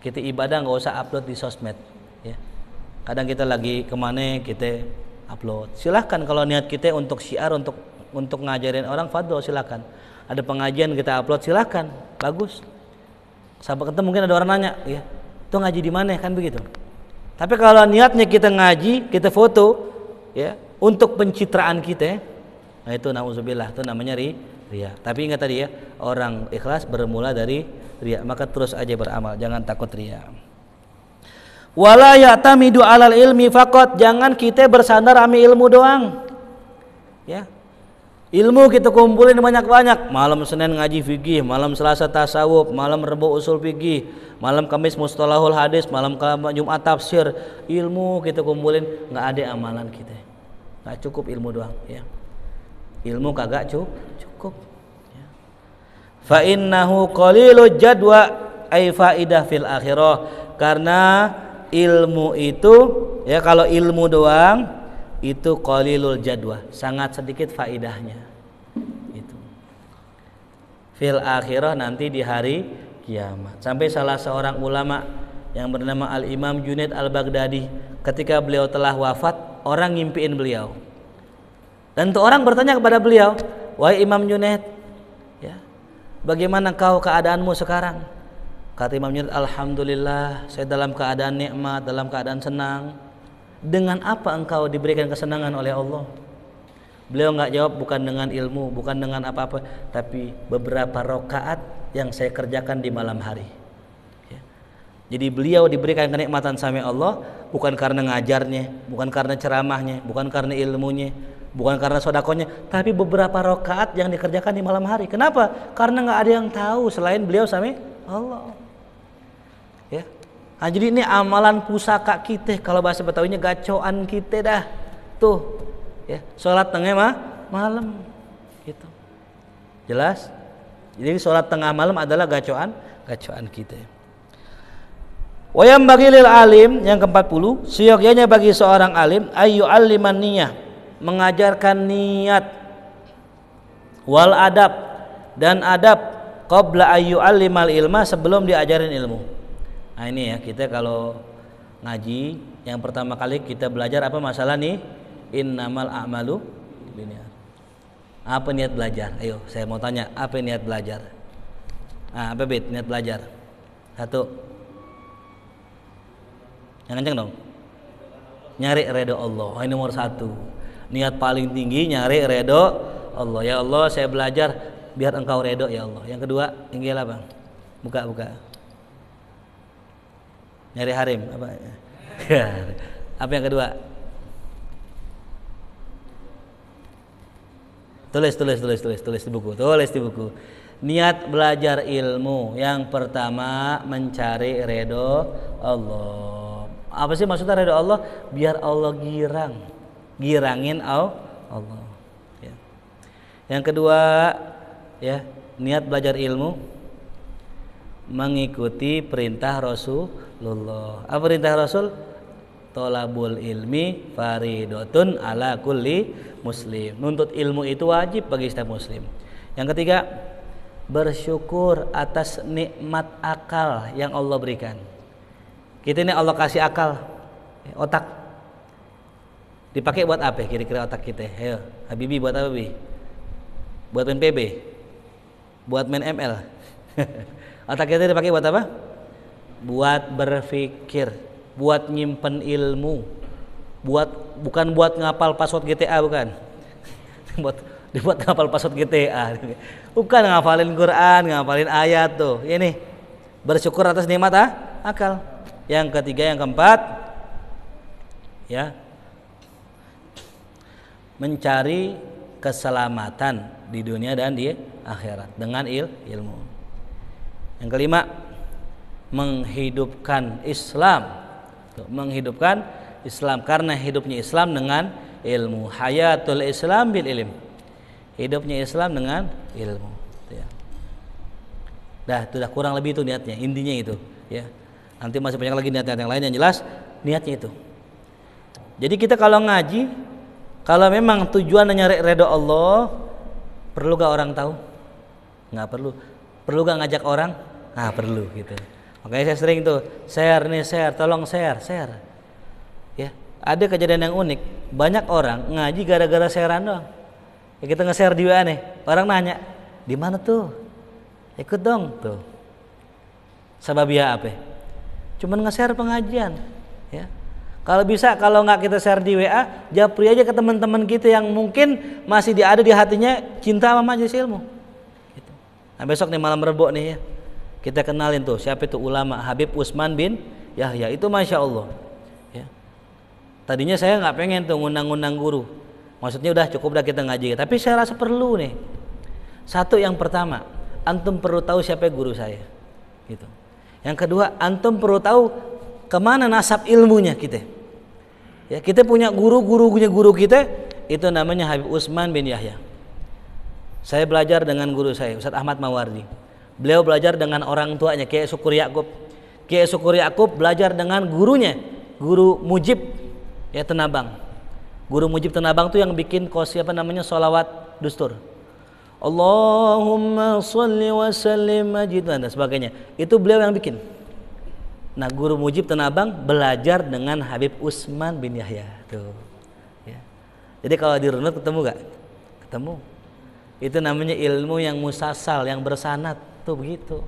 [SPEAKER 1] Kita ibadah nggak usah upload di sosmed, ya. Kadang kita lagi kemana kita upload. Silahkan kalau niat kita untuk syiar, untuk ngajarin orang, fadol silahkan. Ada pengajian kita upload, silahkan, bagus. Sampai ketemu mungkin ada orang nanya, ya, itu ngaji di mana, kan begitu. Tapi kalau niatnya kita ngaji, kita foto, ya, untuk pencitraan kita, nah itu nauzubillah, itu namanya riya. Tapi ingat tadi ya, orang ikhlas bermula dari riya, maka terus aja beramal, jangan takut riya. Wala ya'tamidu 'alal ilmi faqat, jangan kita bersandar sama ilmu doang. Ya. Ilmu kita kumpulin banyak-banyak. Malam Senin ngaji fikih, malam Selasa tasawuf, malam Rebo usul fikih, malam Kamis mustalahul hadis, malam Jumat tafsir. Ilmu kita kumpulin, enggak ada amalan kita. Enggak cukup ilmu doang, ya. Ilmu kagak cukup. Fa innahu qalilul jadwa ay faidah fil akhirah, karena ilmu itu ya kalau ilmu doang itu qalilul jadwa, sangat sedikit faidahnya. Itu. Fil akhirah, nanti di hari kiamat. Sampai salah seorang ulama yang bernama Al-Imam Junaid Al-Baghdadi, ketika beliau telah wafat, orang ngimpiin beliau. Dan tuh orang bertanya kepada beliau, "Wahai Imam Junaid, ya, bagaimana kau keadaanmu sekarang?" Kata Imam Junaid, "Alhamdulillah, saya dalam keadaan nikmat, dalam keadaan senang." "Dengan apa engkau diberikan kesenangan oleh Allah?" Beliau nggak jawab, "Bukan dengan ilmu, bukan dengan apa-apa, tapi beberapa rakaat yang saya kerjakan di malam hari." Ya. Jadi beliau diberikan kenikmatan sama Allah bukan karena ngajarnya, bukan karena ceramahnya, bukan karena ilmunya, bukan karena sodakonya, tapi beberapa rakaat yang dikerjakan di malam hari. Kenapa? Karena nggak ada yang tahu selain beliau sama Allah. Ya. Nah, jadi ini amalan pusaka kita, kalau bahasa Betawinya gacoan kita dah. Tuh. Ya, sholat tengah malam gitu. Jelas? Jadi sholat tengah malam adalah gacoan kita. Wayam bagi lil alim, yang ke-40, seyogyanya bagi seorang alim ayu aliman niyah, mengajarkan niat, wal adab, dan adab, qabla ayu alimal ilma, sebelum diajarin ilmu. Nah ini ya, kita kalau ngaji yang pertama kali kita belajar apa masalah nih? Innamal a'malu binniyat. Apa niat belajar? Ayo, saya mau tanya, apa niat belajar? Apa bit niat belajar? Satu. Yang kenceng dong. Nyari ridho Allah. Ini nomor satu. Niat paling tinggi nyari ridho Allah. Ya Allah, saya belajar biar Engkau ridho ya Allah. Yang kedua, tinggal apa? Buka. Nyari harim apa? Apa yang kedua? Tulis di buku. Niat belajar ilmu yang pertama mencari ridho Allah. Apa sih maksudnya ridho Allah? Biar Allah girangin Allah. Ya. Yang kedua, ya, niat belajar ilmu mengikuti perintah Rasulullah. Apa perintah Rasul? Tolabul ilmi faridotun ala kulli muslim. Nuntut ilmu itu wajib bagi setiap muslim. Yang ketiga, bersyukur atas nikmat akal yang Allah berikan. Kita ini Allah kasih akal, otak. Dipakai buat apa kira-kira otak kita? Ayo, Habibi buat apa, Bi? Buat main PB? Buat main ML? Otak kita dipakai buat apa? Buat berpikir, buat nyimpen ilmu, bukan buat ngapal password GTA, bukan. buat ngapal password GTA, bukan ngapalin Quran, ngapalin ayat tuh. Ini bersyukur atas nikmat akal. Yang ketiga, yang keempat, ya, mencari keselamatan di dunia dan di akhirat dengan ilmu. Yang kelima, menghidupkan Islam. Menghidupkan Islam karena hidupnya Islam dengan ilmu. Hayatul Islam bil ilm. Hidupnya Islam dengan ilmu. Ya. Sudah kurang lebih itu niatnya, intinya itu. Ya. Nanti masih banyak lagi niat-niat yang lain, yang jelas niatnya itu. Jadi kita kalau ngaji, kalau memang tujuan nyari ridho Allah, perlu gak orang tahu? Nggak perlu. Perlu gak ngajak orang? Nah, perlu gitu. Makanya saya sering tuh share, tolong share. Ya, ada kejadian yang unik. Banyak orang ngaji gara-gara sharean doang. Ya, kita nge-share di WA nih, orang nanya, "Di mana tuh?" Ikut dong tuh. Sababia apa? Cuman nge-share pengajian, ya. Kalau bisa, kalau nggak kita share di WA, japri aja ke teman-teman kita yang mungkin masih ada di hatinya cinta sama majelis ilmu. Gitu. Nah, besok nih malam Rebo nih ya, kita kenalin tuh siapa itu ulama Habib Utsman bin Yahya, itu masya Allah. Ya. Tadinya saya nggak pengen tuh ngundang-ngundang guru, maksudnya udah cukup dah kita ngaji, tapi saya rasa perlu nih. Satu, yang pertama, antum perlu tahu siapa guru saya. Gitu. Yang kedua, antum perlu tahu kemana nasab ilmunya kita. Ya, kita punya guru kita, itu namanya Habib Utsman bin Yahya. Saya belajar dengan guru saya, Ustaz Ahmad Mawardi. Beliau belajar dengan orang tuanya, Kiai Syukur Yakub. Kiai Syukur Yakub belajar dengan gurunya, Guru Mujib Ya, Tenabang. Guru Mujib Tenabang tuh yang bikin sholawat dustur. Allahumma sholli wa sallim majid dan sebagainya. Itu beliau yang bikin. Nah, Guru Mujib Tenabang belajar dengan Habib Utsman bin Yahya tuh. Ya. Jadi kalau dirunut ketemu gak? Ketemu. Itu namanya ilmu yang musasal, yang bersanad tuh begitu.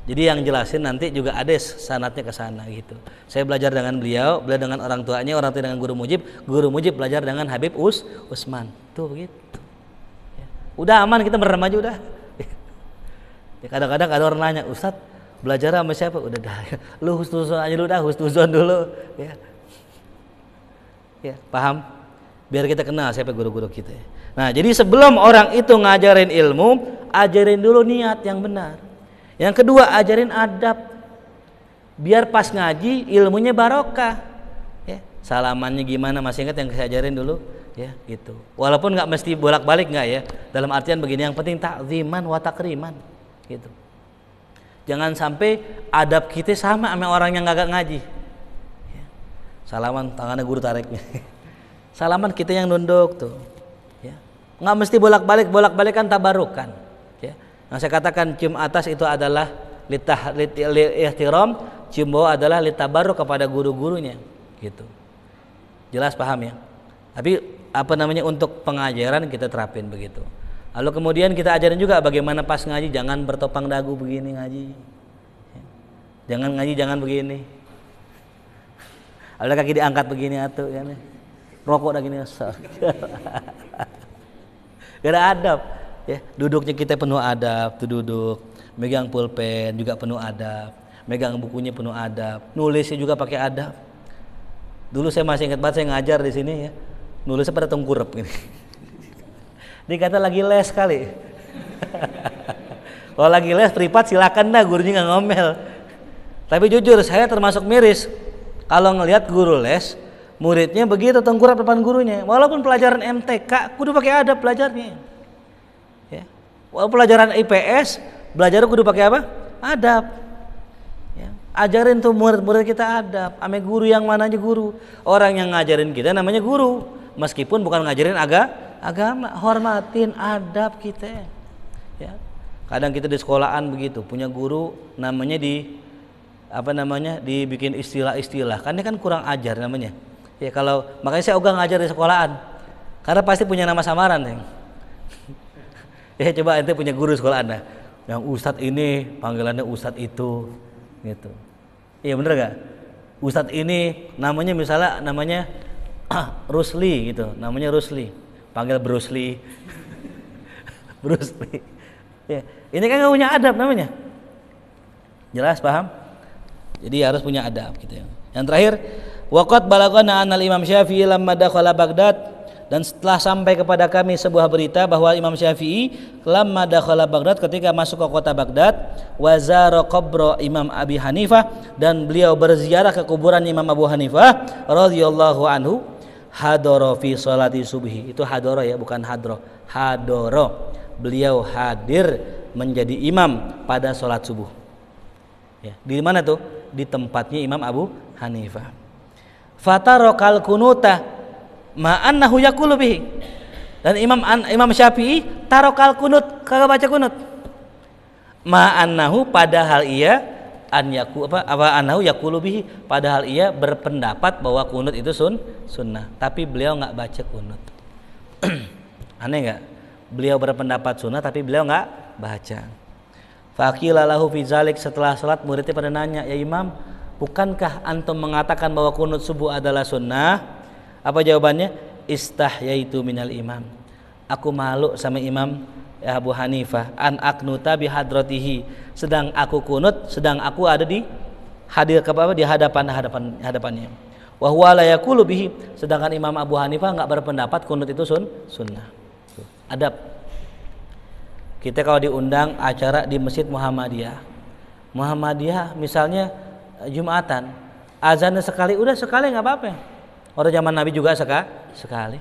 [SPEAKER 1] Jadi yang jelasin nanti juga ada sanadnya ke sana gitu. Saya belajar dengan beliau dengan orang tuanya, orang tua dengan Guru Mujib belajar dengan Habib Utsman. Tuh begitu. Ya. Udah aman, kita merem aja udah. Ya, kadang-kadang ada orang nanya, Ustadz belajar sama siapa? Udah dah. Lu husnuzon aja dulu dah, husnuzon dulu. Ya. Ya, paham? Biar kita kenal siapa guru-guru kita. Nah, jadi sebelum orang itu ngajarin ilmu, ajarin dulu niat yang benar. Yang kedua, ajarin adab. Biar pas ngaji ilmunya barokah. Ya, salamannya gimana? Masih ingat yang saya ajarin dulu? Ya, gitu. Walaupun nggak mesti bolak-balik nggak ya. Dalam artian begini, yang penting takziman wa takriman. Gitu. Jangan sampai adab kita sama orang yang nggak ngaji. Ya. Salaman tangannya guru tariknya. Salaman kita yang nunduk tuh. Ya. Nggak mesti bolak-balik kan tabarukan. Ya. Nah, saya katakan cium atas itu adalah ihtiram, cium bawah adalah litabarruk kepada guru-gurunya, gitu. Jelas paham ya? Tapi untuk pengajaran kita terapin begitu. Lalu kemudian kita ajarin juga bagaimana pas ngaji, jangan bertopang dagu begini ngaji. Jangan ngaji jangan begini. Ada kaki diangkat begini atuh kan. Rokok dah gini. Gak ada adab. Ya, duduknya kita penuh adab, tuh duduk, megang pulpen juga penuh adab, megang bukunya penuh adab, nulisnya juga pakai adab. Dulu saya masih ingat banget, saya ngajar di sini ya, nulisnya pada tengkurap gini. Dikata lagi les kali. Kalau lagi les privat silakan dah, gurunya nggak ngomel. Tapi jujur saya termasuk miris kalau ngelihat guru les, muridnya begitu tengkurap depan gurunya. Walaupun pelajaran MTK, kudu pakai adab belajarnya. Pelajaran IPS belajar kudu pakai apa? Adab. Ya. Ajarin tuh murid-murid kita adab. Ame guru yang mana aja guru. Orang yang ngajarin kita namanya guru. Meskipun bukan ngajarin agama, hormatin adab kita. Ya. Kadang kita di sekolahan begitu, punya guru namanya dibikin istilah-istilah. Kan ini kan kurang ajar namanya. Ya makanya saya ogah ngajar di sekolahan. Karena pasti punya nama samaran, Neng. Ya coba ente punya guru sekolah Anda yang ustadz ini panggilannya ustadz itu gitu. Iya bener gak? Ustadz ini namanya misalnya Rusli gitu, namanya Rusli, panggil Bruce Lee. Bruce Lee. Ya, ini kan gak punya adab namanya. Jelas paham? Jadi harus punya adab gitu ya. Yang terakhir, waqad balagana anal Imam Syafi'i lamma dakhala Baghdad, dan setelah sampai kepada kami sebuah berita bahwa Imam Syafi'i lamma dakhala Baghdad, ketika masuk ke kota Baghdad, wa zara qabra Imam Abi Hanifah, dan beliau berziarah ke kuburan Imam Abu Hanifah radhiyallahu anhu, hadara fi sholati subhi. Itu hadara ya, bukan hadro. Hadara. Beliau hadir menjadi imam pada sholat subuh. Ya, di mana tuh? Di tempatnya Imam Abu Hanifah. Fatarokal kunuta ma'annahu yaqulu bihi. Dan Imam Syafi'i tarokal kunut, kagak baca kunut. Ma'annahu, padahal ia annahu yaqulu bihi, padahal ia berpendapat bahwa kunut itu sunnah, tapi beliau enggak baca kunut. Aneh enggak? Beliau berpendapat sunnah tapi beliau enggak baca. Faqila lahu fi zalik, setelah salat muridnya pada nanya, "Ya Imam, bukankah antum mengatakan bahwa kunut subuh adalah sunnah?" Apa jawabannya? Istahyaitu minal imam. Aku malu sama Imam Abu Hanifah an aknuta bi hadratihi. Sedang aku kunut, sedang aku ada di hadapannya. Wa huwa la yaqulu bihi. Sedangkan Imam Abu Hanifah enggak berpendapat kunut itu sunnah. Adab. Kita kalau diundang acara di Masjid Muhammadiyah misalnya Jumatan, azannya sekali enggak apa-apa. Orang zaman Nabi juga sekali.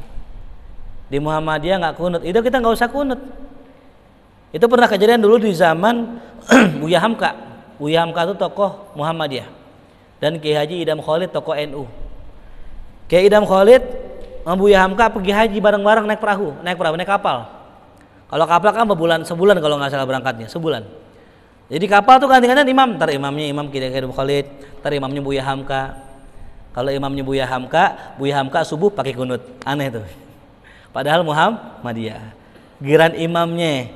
[SPEAKER 1] Di Muhammadiyah nggak kunut, itu kita nggak usah kunut. Itu pernah kejadian dulu di zaman Buya Hamka. Buya Hamka itu tokoh Muhammadiyah dan Kiai Haji Idam Khalid tokoh NU. Kiai Idam Khalid sama Buya Hamka pergi haji bareng-bareng naik kapal. Kalau kapal kan sebulan kalau nggak salah berangkatnya, sebulan. Jadi kapal tuh ganti-gantian imam, ntar imamnya Imam Kiai Idam Khalid, ntar imamnya Buya Hamka. Kalau imamnya Buya Hamka subuh pakai kunut, aneh tuh. Padahal Muhammadiyah. Giran imamnya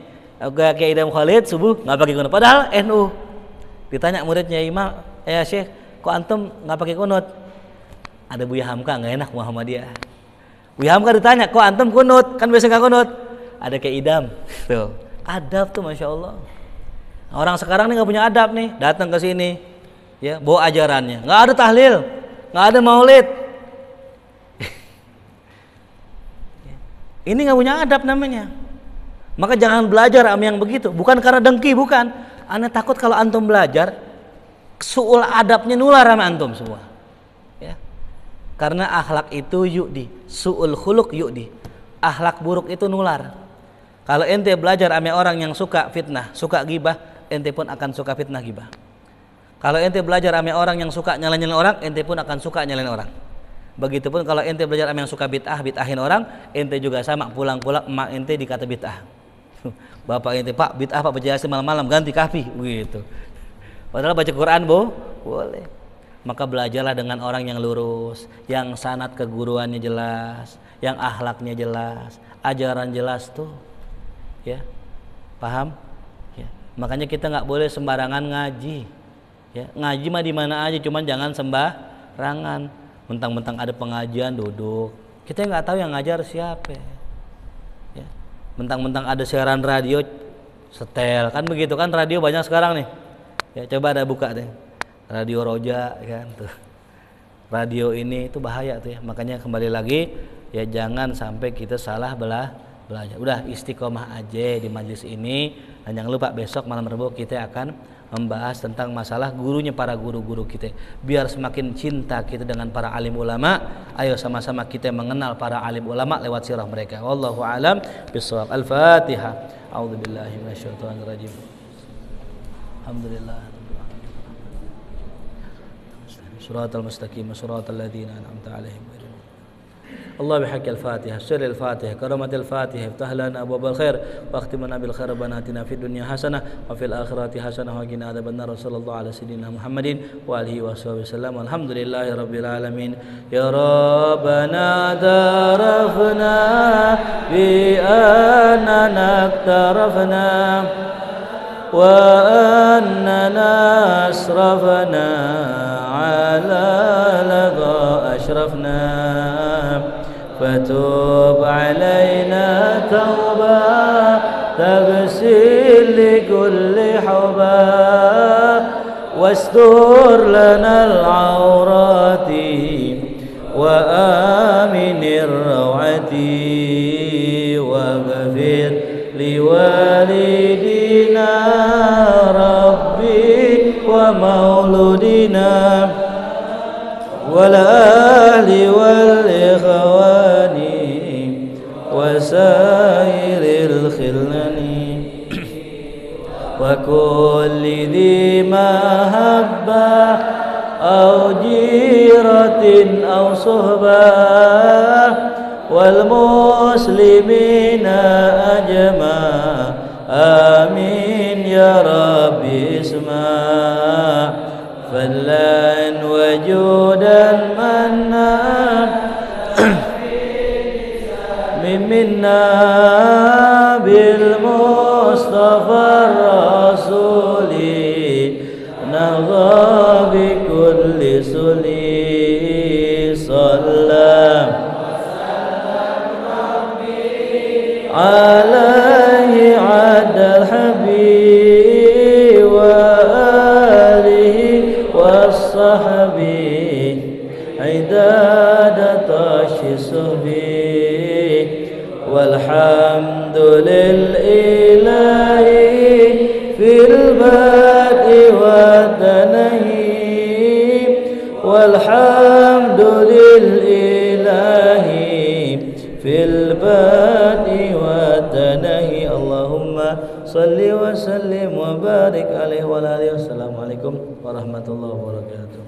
[SPEAKER 1] Kiai Idam Khalid subuh nggak pakai kunut, padahal NU. Ditanya muridnya, imam, Syekh, kok antum nggak pakai kunut? Ada Buya Hamka, nggak enak Muhammadiyah. Buya Hamka ditanya, kok antum kunut? Kan biasa nggak kunut. Ada Kiai Idam, tuh adab tuh, masya Allah. Orang sekarang nih nggak punya adab nih, datang ke sini, ya bawa ajarannya, nggak ada tahlil, nggak ada maulid. Ini nggak punya adab namanya. Maka jangan belajar sama yang begitu, bukan karena dengki, bukan. Ana takut kalau antum belajar, suul adabnya nular sama antum semua. Ya. Karena akhlak itu yu'di, suul khuluq yu'di. Akhlak buruk itu nular. Kalau ente belajar sama orang yang suka fitnah, suka gibah, ente pun akan suka fitnah gibah. Kalau ente belajar sama orang yang suka nyalain orang, ente pun akan suka nyalain orang. Begitupun kalau ente belajar sama yang suka bid'ahin orang, ente juga sama, pulang-pulang emak ente dikata bid'ah. Bapak ente, Pak, bid'ah Pak berjasa malam-malam ganti kafi begitu. Padahal baca Quran boleh. Maka belajarlah dengan orang yang lurus, yang sanad keguruannya jelas, yang akhlaknya jelas, ajaran jelas tuh. Ya. Paham? Ya. Makanya kita nggak boleh sembarangan ngaji. Ya, ngaji mah di mana aja, cuman jangan sembarangan. Mentang-mentang ada pengajian duduk. Kita nggak tahu yang ngajar siapa. Ya. Mentang-mentang ada siaran radio setel, kan begitu kan, radio banyak sekarang nih. Ya, coba ada buka deh. Radio Roja kan tuh. Radio ini itu bahaya tuh ya. Makanya kembali lagi ya, jangan sampai kita salah belajar. Udah istiqomah aja di majelis ini, dan jangan lupa besok malam Rabu kita akan membahas tentang masalah gurunya para guru-guru kita. Biar semakin cinta kita dengan para alim ulama, ayo sama-sama kita mengenal para alim ulama lewat sirah mereka. Wallahu a'lam bishawab. Al-Fatihah. A'udzubillahi minasyaitonir rajim. Alhamdulillah. Shiratal mustaqim, shiratal ladzina an'amta 'alaihim. الله بحق الفاتحة سر الفاتحة كرمة الفاتحة افتح لنا أبواب الخير واختمنا بالخير ربنا آتنا في الدنيا حسنة وفي الآخرة حسنة وقنا عذاب النار وصلى الله على سيدنا محمد وآله وصحبه وسلم والحمد لله رب العالمين يا ربنا اعترفنا بأننا اقترفنا وأننا أسرفنا على لظى أشرفنا فتوب علينا توبة تغسل لكل حبا واستر لنا العورات وآمن الروعة واغفر لوالدينا ربي ومولودنا والآل والإخوان وسائر الخلان وكل ذي محبة أو جيرة أو صحبة والمسلمين أجمع آمين يا ربي اسمع فضلا وجودا منا منا بالمصطفى الرسول نغى بكل سلي صلى عليه عد الحبيب وآله والصحبه عداد طاش صحبه والحمد للإله في البدء والتنهي والحمد للإله في البدء والتنهي اللهم صل وسلم وبارك عليه وعلى آله. Wassalamualaikum warahmatullahi wabarakatuh.